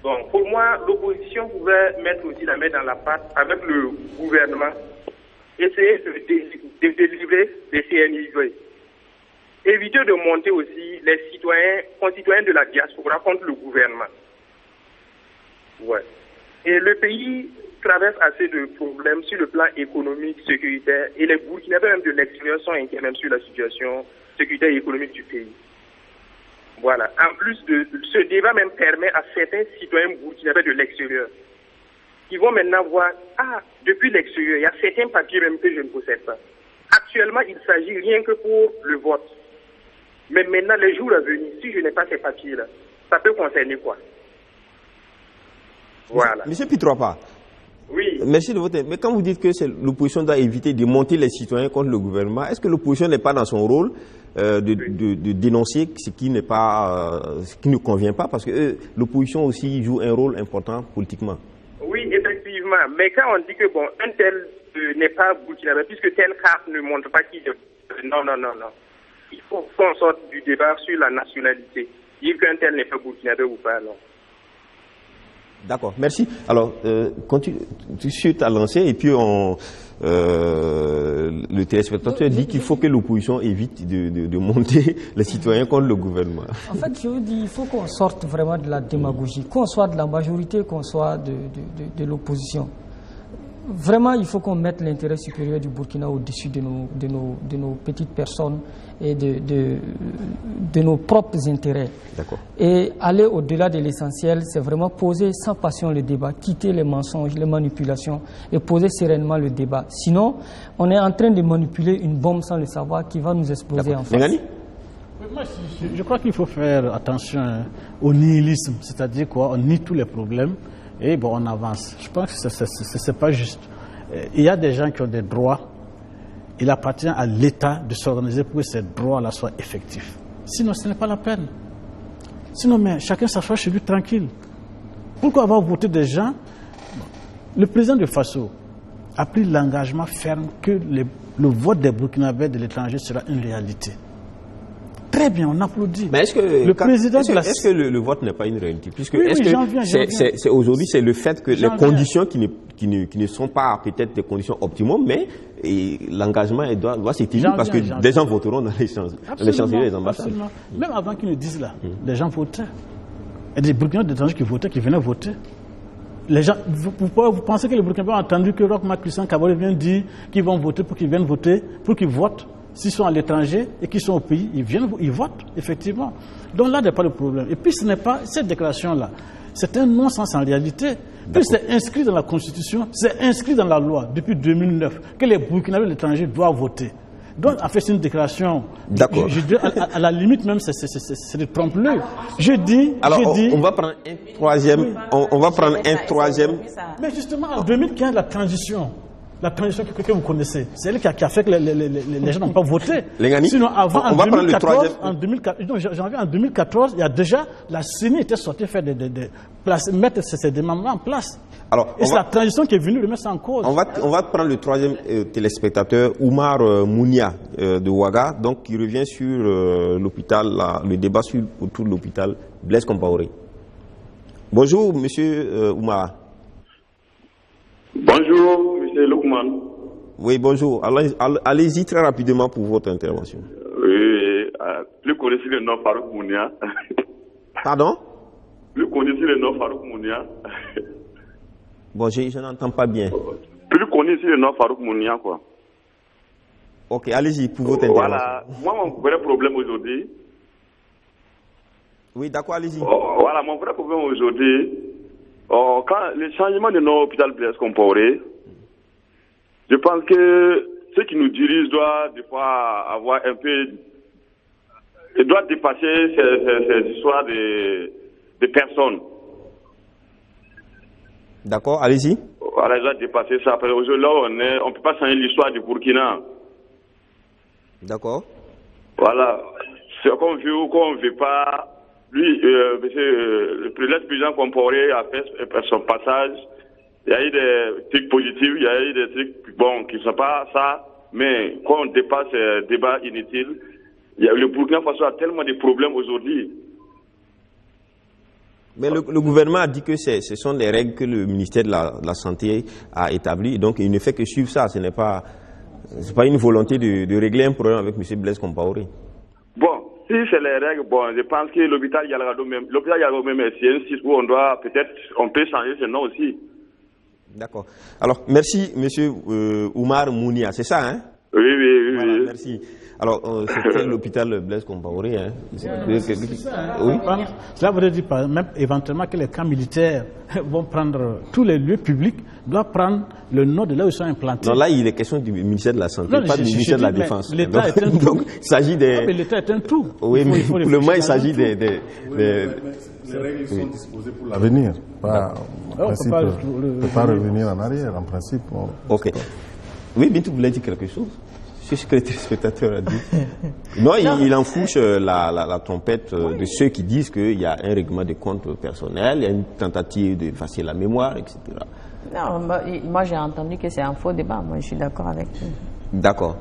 Bon, pour moi, l'opposition pouvait mettre aussi la main dans la pâte avec le gouvernement, essayer de délivrer les CNIV. Éviter de monter aussi les concitoyens de la diaspora contre le gouvernement. Ouais. Et le pays traverse assez de problèmes sur le plan économique, sécuritaire, et les Burkinabés même de l'extérieur sont inquiets même sur la situation sécuritaire et économique du pays. Voilà. En plus de ce débat même permet à certains citoyens burkinabés de l'extérieur qui vont maintenant voir, depuis l'extérieur, il y a certains papiers même que je ne possède pas. Actuellement, il s'agit rien que pour le vote. Mais maintenant, les jours à venir, si je n'ai pas ces papiers-là, ça peut concerner quoi? Voilà. Monsieur Pitroapa. Oui. Merci de voter. Mais quand vous dites que l'opposition doit éviter de monter les citoyens contre le gouvernement, est-ce que l'opposition n'est pas dans son rôle de dénoncer ce qui n'est pas, ce qui ne convient pas, parce que l'opposition aussi joue un rôle important politiquement? Oui, effectivement. Mais quand on dit que bon, un tel n'est pas burkinabé, puisque telle carte ne montre pas qui est. Non. Il faut qu'on sorte du débat sur la nationalité. Dire qu'un tel n'est pas burkinabé ou pas, non. D'accord, merci. Alors, continue sur ta lancée et puis le téléspectateur dit qu'il faut que l'opposition évite de monter les citoyens contre le gouvernement. En fait, je vous dis, il faut qu'on sorte vraiment de la démagogie, qu'on soit de la majorité, qu'on soit de l'opposition. Vraiment, il faut qu'on mette l'intérêt supérieur du Burkina au-dessus de nos petites personnes et de nos propres intérêts. D'accord. Et aller au-delà de l'essentiel, c'est vraiment poser sans passion le débat, quitter les mensonges, les manipulations et poser sereinement le débat. Sinon, on est en train de manipuler une bombe sans le savoir qui va nous exploser en face. Moi, je crois qu'il faut faire attention au nihilisme, c'est-à-dire quoi, on nie tous les problèmes. Et bon, on avance. Je pense que ce n'est pas juste. Il y a des gens qui ont des droits. Il appartient à l'État de s'organiser pour que ces droits-là soient effectifs. Sinon, ce n'est pas la peine. Sinon, mais chacun s'assoit chez lui tranquille. Pourquoi avoir voté des gens Le président de Faso a pris l'engagement ferme que le vote des Burkinabés de l'étranger sera une réalité. Très bien, on applaudit. Mais est-ce que le vote n'est pas une réalité? Puisque aujourd'hui, c'est le fait que les conditions qui ne sont pas peut-être des conditions optimales, mais l'engagement doit s'établir parce que des gens voteront dans les chancelleries et les ambassades. Absolument. Même avant qu'ils nous disent là, les gens votaient. Il y a des Burkinabés d'étrangers qui votaient, qui venaient voter. Les gens, vous pensez que les Burkinabés ont entendu que Roch Marc Christian Kaboré vient dire qu'ils vont voter pour qu'ils viennent voter, pour qu'ils votent? S'ils sont à l'étranger et qu'ils sont au pays, ils votent, effectivement. Donc là, il n'y a pas de problème. Et puis, ce n'est pas cette déclaration-là. C'est un non-sens en réalité. Puis c'est inscrit dans la Constitution, c'est inscrit dans la loi depuis 2009 que les Burkinabés de l'étranger doivent voter. Donc, en fait, c'est une déclaration. D'accord. Je dis, à la limite, même, c'est de trompe-l'œil. On va prendre un troisième. Oui. On va prendre un troisième. Mais justement, en 2015, la transition que vous connaissez, c'est elle qui a fait que les gens n'ont pas voté. Sinon, avant, en 2014, il y a déjà, la CENI était sortie faire mettre ces démembrements en place. Alors, et c'est la transition qui est venue remettre ça en cause. On va prendre le troisième téléspectateur, Oumar Mounia de Ouaga, donc qui revient sur l'hôpital, le débat autour de l'hôpital Blaise Compaoré. Bonjour, monsieur Oumar. Bonjour, monsieur Loukman. Oui, bonjour. Allez-y très rapidement pour votre intervention. Oui, plus connaissez le nom Farouk Mounia. Pardon? Plus connaissez le nom Farouk Mounia. Bon, je n'entends pas bien. Plus connaissez le nom Farouk Mounia, quoi. Ok, allez-y pour votre intervention. Voilà, moi, mon vrai problème aujourd'hui. Oui, d'accord, allez-y. Voilà, mon vrai problème aujourd'hui. Quand le changement de nom hôpital Blaise Compaoré, je pense que ceux qui nous dirigent doivent des fois avoir un peu, ils doivent dépasser ces histoires de personnes. D'accord, allez-y. Voilà, ils doivent dépasser ça. Parce qu'aujourd'hui, là, on ne peut pas changer l'histoire du Burkina. D'accord. Voilà, c'est qu'on veut ou qu'on ne veut pas. Lui, le président Compaoré a fait son passage. Il y a eu des trucs positifs, il y a eu des trucs qui ne sont pas ça. Mais quand on dépasse ces débats inutiles, le Burkina Faso a tellement de problèmes aujourd'hui. Mais le gouvernement a dit que ce sont des règles que le ministère de la Santé a établies. Donc il ne fait que suivre ça. Ce n'est pas une volonté de régler un problème avec M. Blaise Compaoré. Bon. Si c'est les règles, je pense que l'hôpital Yalgado même c'est un site où on peut changer ce nom aussi. D'accord. Alors, merci, monsieur Oumar Mounia, c'est ça, hein? Oui. Voilà, merci. Alors, c'était l'hôpital Blaise Compaoré, hein? Oui. Cela voudrait dire, même éventuellement, que les camps militaires vont prendre tous les lieux publics, doivent prendre le nom de là où ils sont implantés. Non, là, il est question du ministère de la Santé, pas du ministère de la Défense. L'État est un tout. Donc, il s'agit des... mais l'État est un tout. Oui, mais pour le moment, il s'agit des... Les règles sont disposées pour l'avenir. On ne peut pas revenir en arrière, en principe. Ok. Oui, Bintou voulait dire quelque chose. C'est ce que le téléspectateur a dit. Non, il enfourche la trompette de ceux qui disent qu'il y a un règlement de compte personnel, il y a une tentative d'effacer la mémoire, etc. Non, moi j'ai entendu que c'est un faux débat. Moi, je suis d'accord avec lui. D'accord.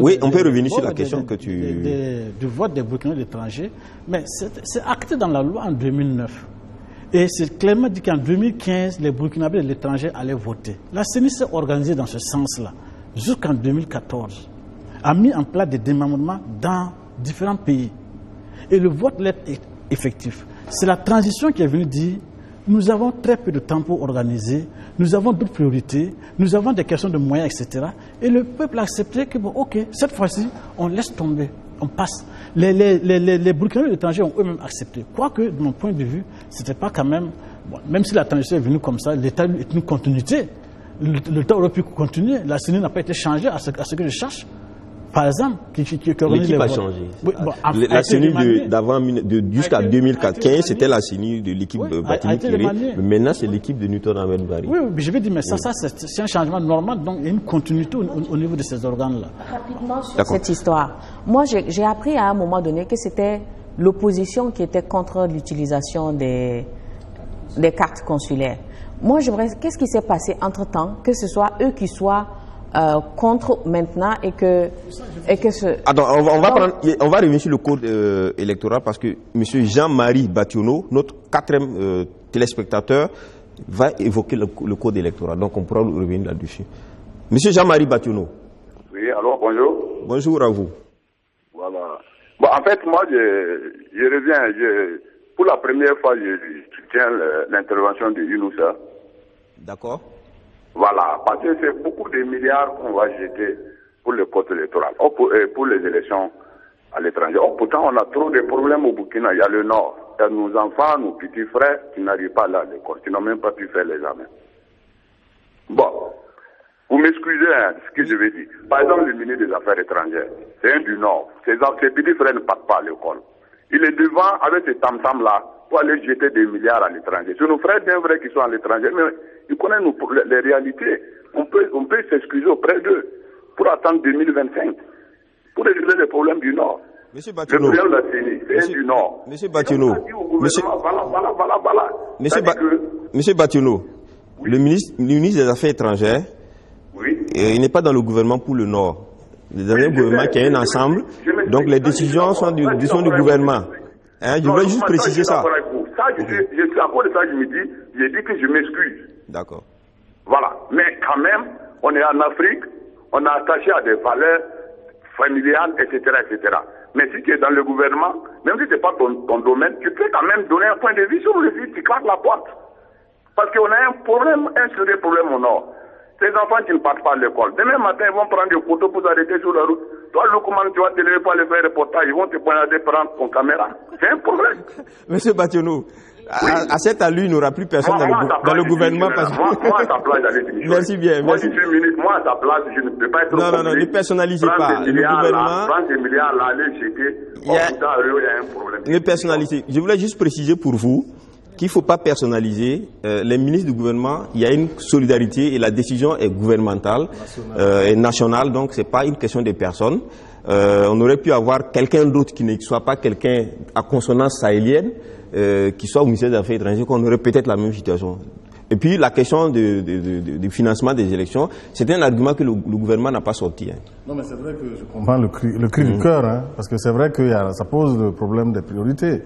Oui, on peut revenir sur la question que tu... Du vote des Burkinabés d'étrangers, mais c'est acté dans la loi en 2009. Et c'est clairement dit qu'en 2015, les Burkinabés de l'étranger allaient voter. La CENI s'est organisée dans ce sens-là, jusqu'en 2014. A mis en place des démembrements dans différents pays. Et le vote est effectif. C'est la transition qui est venue dire, nous avons très peu de temps pour organiser, nous avons d'autres priorités, nous avons des questions de moyens, etc. Et le peuple a accepté que, bon, ok, cette fois-ci, on laisse tomber, on passe. Les Burkinabés de l'étranger ont eux-mêmes accepté. Quoique, de mon point de vue, c'était pas quand même, même si la transition est venue comme ça, l'État est une continuité. L'État aurait pu continuer. La CENI n'a pas été changée à ce que je cherche. Par exemple, l'équipe a changé. Oui, la CENI jusqu'à 2015, c'était la CENI de l'équipe de Batini Kéré. Maintenant, c'est l'équipe de Newton Ahmed Bari. Oui, je vais dire, mais ça c'est un changement normal. Donc, il y a une continuité au niveau de ces organes-là. Rapidement sur cette histoire. Moi, j'ai appris à un moment donné que c'était l'opposition qui était contre l'utilisation des cartes consulaires. Moi, j'aimerais, qu'est-ce qui s'est passé entre-temps, que ce soit eux qui soient contre maintenant et que ce... Attends, on va revenir sur le code électoral parce que M. Jean-Marie Bationneau, notre 4e téléspectateur, va évoquer le code électoral. Donc on pourra revenir là-dessus. M. Jean-Marie Bationneau. Oui, alors bonjour. Bonjour à vous. Voilà. Bon, en fait, moi, je reviens. Pour la première fois, je soutiens l'intervention de Younoussa. D'accord. Voilà, parce que c'est beaucoup de milliards qu'on va jeter pour le code électoral, pour les élections à l'étranger. Pourtant, on a trop de problèmes au Burkina. Il y a le Nord. Il y a nos enfants, nos petits frères qui n'arrivent pas là à l'école, qui n'ont même pas pu faire l'examen. Bon, vous m'excusez ce que je vais dire. Par exemple, le ministre des Affaires étrangères, c'est un du Nord. Ses petits frères ne partent pas à l'école. Il est devant avec ces tam-tams-là pour aller jeter des milliards à l'étranger. C'est nos frères bien vrais qui sont à l'étranger, mais ils connaissent les réalités. On peut s'excuser auprès d'eux pour attendre 2025, pour régler les problèmes du Nord. Monsieur Bationneau. Le problème de la CENI, c'est du Nord. Monsieur Bationneau. Voilà. Monsieur Bationneau, oui. Le ministre des Affaires étrangères, oui. Il n'est pas dans le gouvernement pour le Nord. Le dernier gouvernement qui a un ensemble, donc les décisions sont du gouvernement. Je voulais juste préciser ça. Je suis à cause de ça, j'ai dit que je m'excuse. D'accord. Voilà. Mais quand même, on est en Afrique, on est attaché à des valeurs familiales, etc., etc. Mais si tu es dans le gouvernement, même si ce n'est pas ton domaine, tu peux quand même donner un point de vue sur le site, tu claques la porte. Parce qu'on a un sérieux problème au Nord. Ces enfants qui ne partent pas à l'école. Demain matin, ils vont prendre des photos pour s'arrêter sur la route. Toi, le comment tu vas te lever pour aller faire un reportage, ils vont te pointer prendre ton caméra. C'est un problème. Monsieur Bationneau, à cette allure, il n'y aura plus personne dans le gouvernement. Parce que... moi, à ta place, j'allais démissionner. Merci bien. Moi, je suis ministre. Moi, à ta place, je ne peux pas être Non, ne personnalisez pas. Le gouvernement... Prendre des milliards là, aller jeter. Il y a un problème. Ne personnalisez. Je voulais juste préciser pour vous qu'il ne faut pas personnaliser. Les ministres du gouvernement, il y a une solidarité et la décision est gouvernementale et nationale, donc ce n'est pas une question des personnes. On aurait pu avoir quelqu'un d'autre qui ne soit pas quelqu'un à consonance sahélienne, qui soit au ministère des Affaires étrangères, qu'on aurait peut-être la même situation. Et puis la question du financement des élections, c'est un argument que le gouvernement n'a pas sorti. Non, mais c'est vrai que je comprends le cri du cœur, parce que c'est vrai que ça pose le problème des priorités.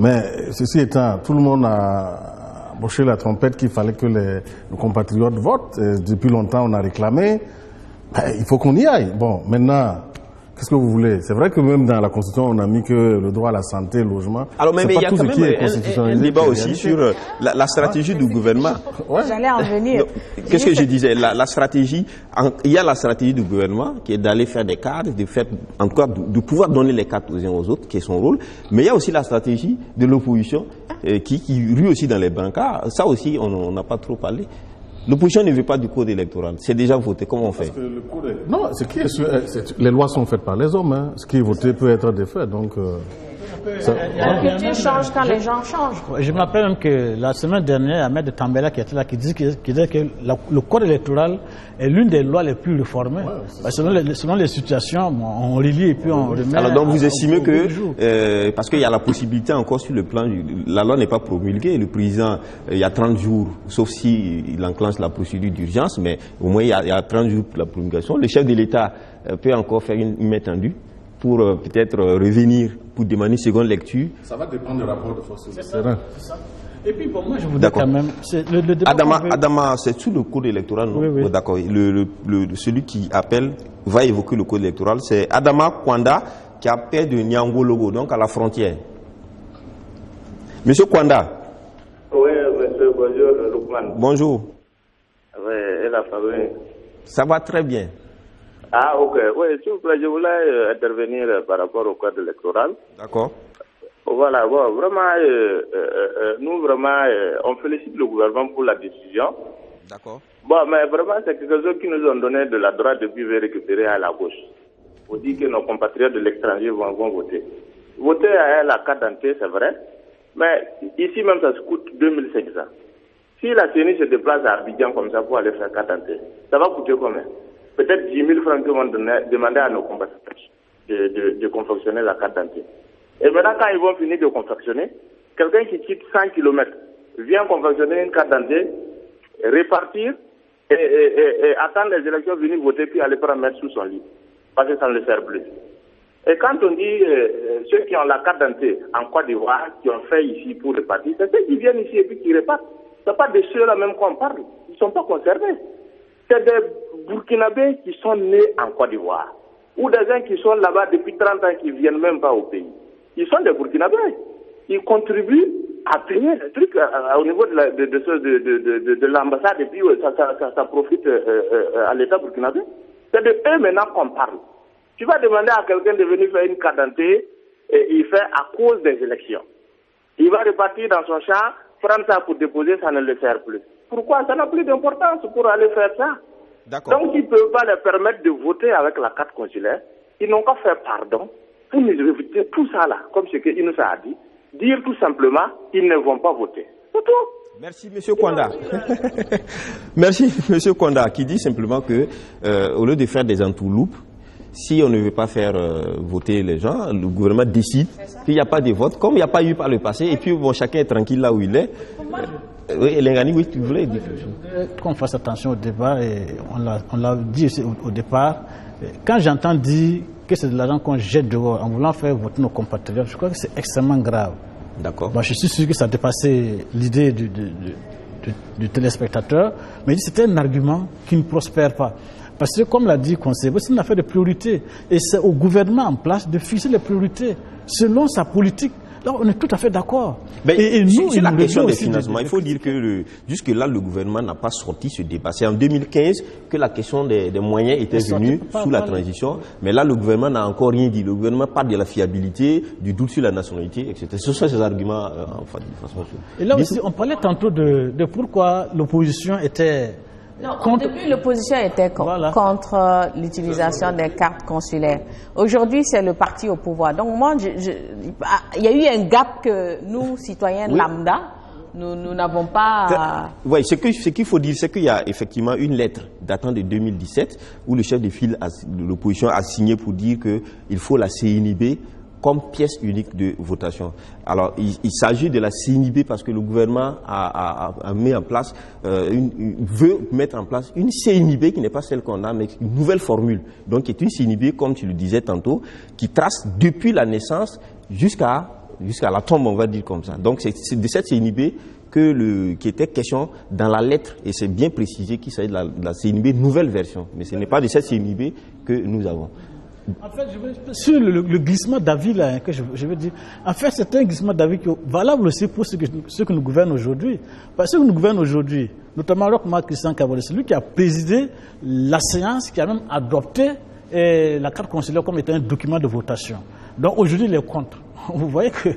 Mais ceci étant, tout le monde a embauché la trompette qu'il fallait que nos compatriotes votent. Et depuis longtemps, on a réclamé. Il faut qu'on y aille. Bon, maintenant, qu'est-ce que vous voulez? C'est vrai que même dans la Constitution, on a mis que le droit à la santé, le logement... Alors, mais il y a quand même un débat aussi sur la stratégie du gouvernement. Ouais. J'allais en venir. Qu'est-ce que je disais? La stratégie, il y a la stratégie du gouvernement qui est d'aller faire des cartes, de pouvoir donner les cartes aux uns aux autres, qui est son rôle. Mais il y a aussi la stratégie de l'opposition qui rue aussi dans les brancards. Ça aussi, on n'a pas trop parlé. L'opposition ne veut pas du code électoral. C'est déjà voté. Comment on fait? Non, les lois sont faites par les hommes. Ce qui est voté peut être défait. Donc, la culture change quand les gens changent. Je me rappelle même que la semaine dernière, Ahmed Tambela qui était là, qui disait que le code électoral est l'une des lois les plus réformées. Selon les situations, on relie et puis on remet. Alors donc vous estimez que, parce qu'il y a la possibilité encore sur le plan, la loi n'est pas promulguée, le président, il y a 30 jours, sauf s'il enclenche la procédure d'urgence, mais au moins il y a 30 jours pour la promulgation. Le chef de l'État peut encore faire une main tendue pour peut-être revenir pour demander une seconde lecture. Ça va dépendre du rapport de force. C'est ça. Et puis pour moi, je voudrais quand même... Adama, c'est sous le code électoral, non? Oui. D'accord. Celui qui appelle va évoquer le code électoral. C'est Adama Kwanda qui appelle de Nyangologo, donc à la frontière. Monsieur Kwanda. Oui, monsieur, bonjour, Lukman. Bonjour. Oui, et la famille? Ça va très bien. Ah, ok. Oui, s'il vous plaît, je voulais intervenir par rapport au code électoral. D'accord. Voilà, bon, vraiment, nous, vraiment, on félicite le gouvernement pour la décision. D'accord. Bon, mais vraiment, c'est quelque chose qui nous ont donné de la droite depuis récupérer à la gauche. On dit que nos compatriotes de l'étranger vont voter. Voter à la carte d'identité, c'est vrai, mais ici même, ça se coûte 2500. Si la CENI se déplace à Abidjan comme ça pour aller faire carte d'identité, ça va coûter combien? Peut-être 10 000 francs que vont demander à nos compatriotes de confectionner la carte d'identité. Et maintenant, quand ils vont finir de confectionner, quelqu'un qui quitte 100 km vient confectionner une carte d'identité répartir et attendre les élections, venir voter, puis aller prendre mettre sous son lit. Parce que ça ne le sert plus. Et quand on dit ceux qui ont la carte d'identité en Côte d'Ivoire, qui ont fait ici pour le parti, c'est ceux qui viennent ici et puis qui repartent. Ce n'est pas de ceux-là même qu'on parle. Ils ne sont pas concernés. C'est des Burkinabés qui sont nés en Côte d'Ivoire. Ou des gens qui sont là-bas depuis 30 ans qui ne viennent même pas au pays. Ils sont des Burkinabés. Ils contribuent à payer le truc au niveau de l'ambassade et puis ça profite à l'État burkinabé. C'est de eux maintenant qu'on parle. Tu vas demander à quelqu'un de venir faire une carte d'identité et il fait à cause des élections. Il va repartir dans son champ, prendre ça pour déposer, ça ne le sert plus. Pourquoi? Ça n'a plus d'importance pour aller faire ça. Donc ils ne peuvent pas leur permettre de voter avec la carte consulaire. Ils n'ont qu'à faire pardon pour nous éviter tout ça là, comme ce qu'il nous a dit. Dire tout simplement, ils ne vont pas voter. C'est tout. Merci, M. Kwanda. Merci, M. Kwanda, qui dit simplement que, au lieu de faire des entourloupes, si on ne veut pas faire voter les gens, le gouvernement décide qu'il n'y a pas de vote, comme il n'y a pas eu par le passé, et puis bon, chacun est tranquille là où il est. Oui, Elengani, oui, tu voulais dire quelque chose. Qu'on fasse attention au débat, et on l'a dit aussi au départ. Quand j'entends dire que c'est de l'argent qu'on jette dehors en voulant faire voter nos compatriotes, je crois que c'est extrêmement grave. D'accord. Moi, je suis sûr que ça a dépassé l'idée du téléspectateur, mais c'est un argument qui ne prospère pas. Parce que, comme l'a dit le conseiller, c'est une affaire de priorité. Et c'est au gouvernement en place de fixer les priorités selon sa politique. Là, on est tout à fait d'accord. Et nous, sur la question des financements, il faut dire que jusque-là, le gouvernement n'a pas sorti ce débat. C'est en 2015 que la question des moyens était venue sous la transition. Mais là, le gouvernement n'a encore rien dit. Le gouvernement parle de la fiabilité, du doute sur la nationalité, etc. Ce sont ces arguments, en fait, de façon. Et là aussi, on parlait tantôt de pourquoi l'opposition était... Non, au début, l'opposition était contre l'utilisation des cartes consulaires. Aujourd'hui, c'est le parti au pouvoir. Donc, moi, il y a eu un gap que nous, citoyens lambda, nous n'avons pas... Oui, ce qu'il faut dire, c'est qu'il y a effectivement une lettre datant de 2017 où le chef de file de l'opposition a signé pour dire qu'il faut la CNIB comme pièce unique de votation. Alors, il s'agit de la CNIB parce que le gouvernement a mis en place, veut mettre en place une CNIB qui n'est pas celle qu'on a, mais une nouvelle formule. Donc, qui est une CNIB, comme tu le disais tantôt, qui trace depuis la naissance jusqu'à la tombe, on va dire comme ça. Donc, c'est de cette CNIB qui était question dans la lettre, et c'est bien précisé qu'il s'agit de la CNIB nouvelle version. Mais ce n'est pas de cette CNIB que nous avons. En fait, sur le glissement d'avis là, que je veux dire, en fait, c'est un glissement d'avis qui est valable aussi pour ceux que nous gouvernons aujourd'hui. Parce que ceux que nous gouvernons aujourd'hui, notamment Roch-Marc Christian Kabore, c'est lui qui a présidé la séance, qui a même adopté la carte consulaire comme étant un document de votation. Donc aujourd'hui, il est contre. Vous voyez que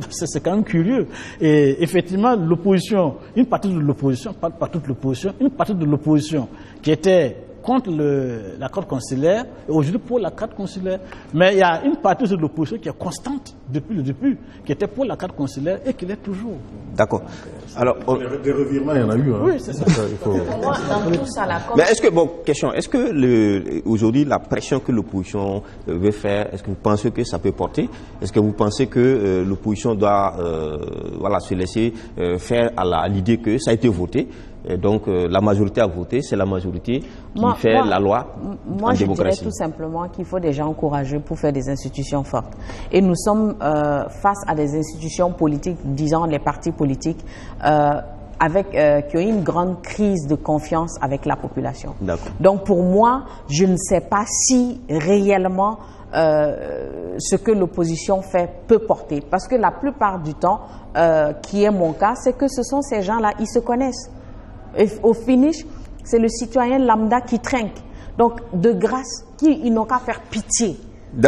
c'est quand même curieux. Et effectivement, l'opposition, une partie de l'opposition, pas toute l'opposition, une partie de l'opposition qui était contre la carte consulaire et aujourd'hui pour la carte consulaire. Mais il y a une partie de l'opposition qui est constante depuis le début, qui était pour la carte consulaire et qui l'est toujours. D'accord. Alors, des revirements, il y en a eu. Hein. Oui, c'est ça. Mais est-ce que, aujourd'hui, la pression que l'opposition veut faire, est-ce que vous pensez que ça peut porter? Est-ce que vous pensez que l'opposition doit se laisser faire à l'idée que ça a été voté? Et donc, la majorité a voté, c'est la majorité qui fait la loi en démocratie. Moi, je dirais tout simplement qu'il faut des gens courageux pour faire des institutions fortes. Et nous sommes face à des institutions politiques, disons les partis politiques, qui ont une grande crise de confiance avec la population. Donc, pour moi, je ne sais pas si réellement ce que l'opposition fait peut porter. Parce que la plupart du temps, qui est mon cas, c'est que ce sont ces gens-là, ils se connaissent. Et au finish, c'est le citoyen lambda qui trinque. Donc, de grâce, ils n'ont qu'à faire pitié.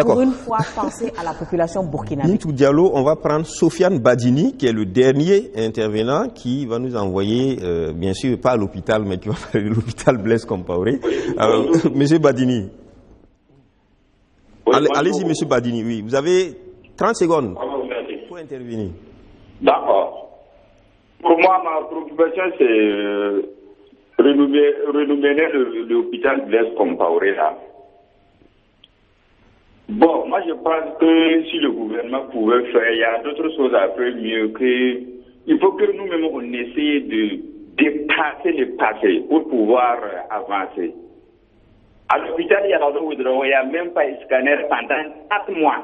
Pour une fois, penser à la population burkinabé. Bintou Diallo, on va prendre Sofiane Badini, qui est le dernier intervenant, qui va nous envoyer, bien sûr, pas à l'hôpital, mais qui va faire l'hôpital Blaise Compaoré. Monsieur Badini. Allez-y, monsieur Badini, oui. Vous avez 30 secondes pour intervenir. D'accord. Pour moi, ma préoccupation, c'est renouveler l'hôpital Blaise Compaoré là. Bon, moi je pense que si le gouvernement pouvait faire, il y a d'autres choses à faire mieux que... Il faut que nous-mêmes on essaye dépasser le passé pour pouvoir avancer. À l'hôpital, il n'y a même pas de scanner pendant 4 mois.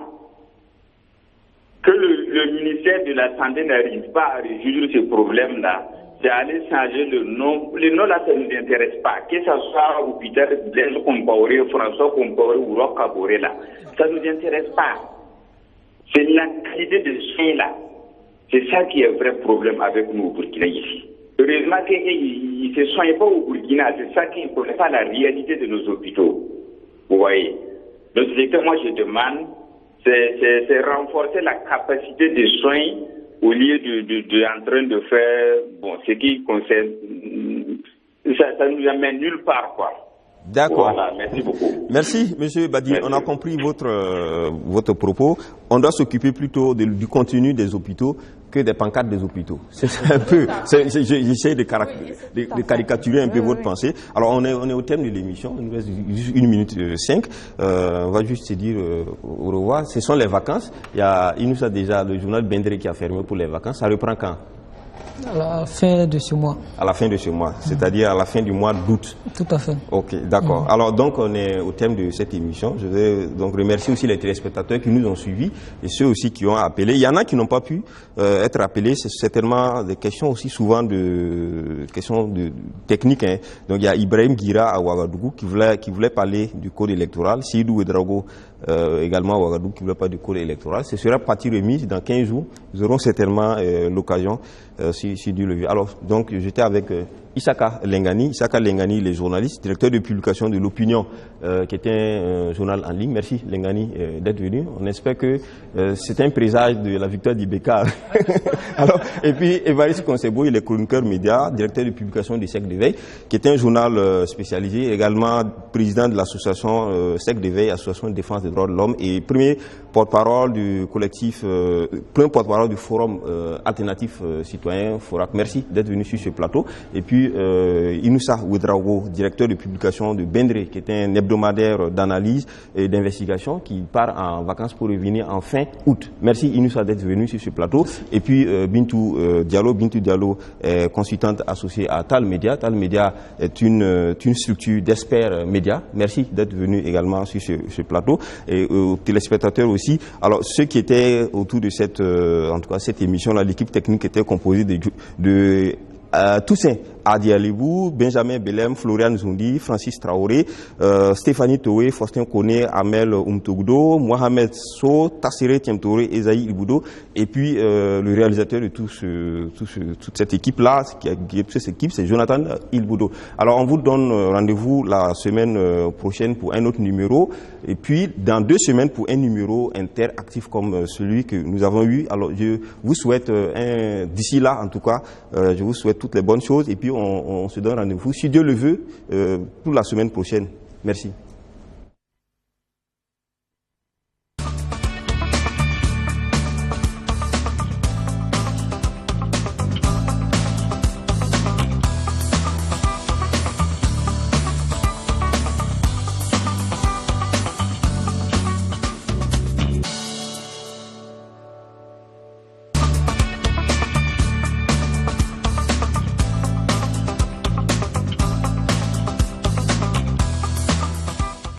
Que le ministère de la Santé n'arrive pas à résoudre ce problème-là, c'est aller changer le nom. Le nom là, ça ne nous intéresse pas. Que ce soit l'hôpital Blaise Compaoré, François Compaoré ou Roch Kaboré là, ça ne nous intéresse pas. C'est la qualité de soins là. C'est ça qui est un vrai problème avec nous au Burkina ici. Heureusement qu'ils ne se soignent pas au Burkina, c'est ça qui est pas la réalité de nos hôpitaux. Vous voyez. Donc, c'est que moi je demande, c'est renforcer la capacité de soins au lieu de en train de faire ce qui concerne. Ça nous amène nulle part, quoi. D'accord. Voilà, merci beaucoup. Merci, Monsieur Badi. Merci. On a compris votre propos. On doit s'occuper plutôt du contenu des hôpitaux que des pancartes des hôpitaux. C'est un peu. J'essaie de caricaturer un peu votre pensée. Alors, on est au thème de l'émission. Il nous reste 1 minute 5. On va juste se dire au revoir. Ce sont les vacances. Il nous a déjà le journal Bendré qui a fermé pour les vacances. Ça reprend quand? À la fin de ce mois. À la fin de ce mois, c'est-à-dire à la fin du mois d'août. Tout à fait. Ok, d'accord. Alors donc on est au thème de cette émission. Je vais donc remercier aussi les téléspectateurs qui nous ont suivis et ceux aussi qui ont appelé. Il y en a qui n'ont pas pu être appelés. C'est certainement des questions aussi souvent de techniques. Hein. Donc il y a Ibrahim Guira à Ouagadougou qui voulait parler du code électoral. Sidou Ouedraogo également à Ouagadougou qui voulait parler du code électoral. Ce sera partie remise dans 15 jours. Nous aurons certainement l'occasion si Dieu le veut. Alors, donc, j'étais avec Isaka Lengani. Isaka Lengani, le journaliste, directeur de publication de l'Opinion, qui était un journal en ligne. Merci Lengani d'être venu. On espère que c'est un présage de la victoire d'Ibeka. Alors, et puis, Évariste Konsebo, il est chroniqueur média, directeur de publication du Cercle d'éveil, qui est un journal spécialisé, également président de l'association Cercle d'éveil, association de défense des droits de l'homme, et premier porte-parole du collectif, premier porte-parole du forum alternatif citoyen FORAC. Merci d'être venu sur ce plateau. Et puis, Inoussa Ouedraogo, directeur de publication de Bendré, qui est un hebdomadaire d'analyse et d'investigation qui part en vacances pour revenir en fin août. Merci Inoussa d'être venu sur ce plateau. Et puis Bintou Diallo est consultante associée à Tal Media. Tal Media est une structure d'experts médias. Merci d'être venu également sur ce plateau. Et aux téléspectateurs aussi. Alors ceux qui étaient autour de cette émission-là, l'équipe technique était composée de Toussaint Adi Alibou, Benjamin Belem, Florian Zoundi, Francis Traoré, Stéphanie Toé, Faustin Kone, Amel Umtogdo, Mohamed So, Tassiré Tiemtouré, Esaïe Iboudo, et puis le réalisateur de toute cette équipe-là, qui a guidé toute cette équipe, c'est Jonathan Ilboudo. Alors on vous donne rendez-vous la semaine prochaine pour un autre numéro, et puis dans 2 semaines pour un numéro interactif comme celui que nous avons eu. Alors je vous souhaite, d'ici là en tout cas, je vous souhaite toutes les bonnes choses, et puis on se donne rendez-vous, si Dieu le veut, pour la semaine prochaine. Merci.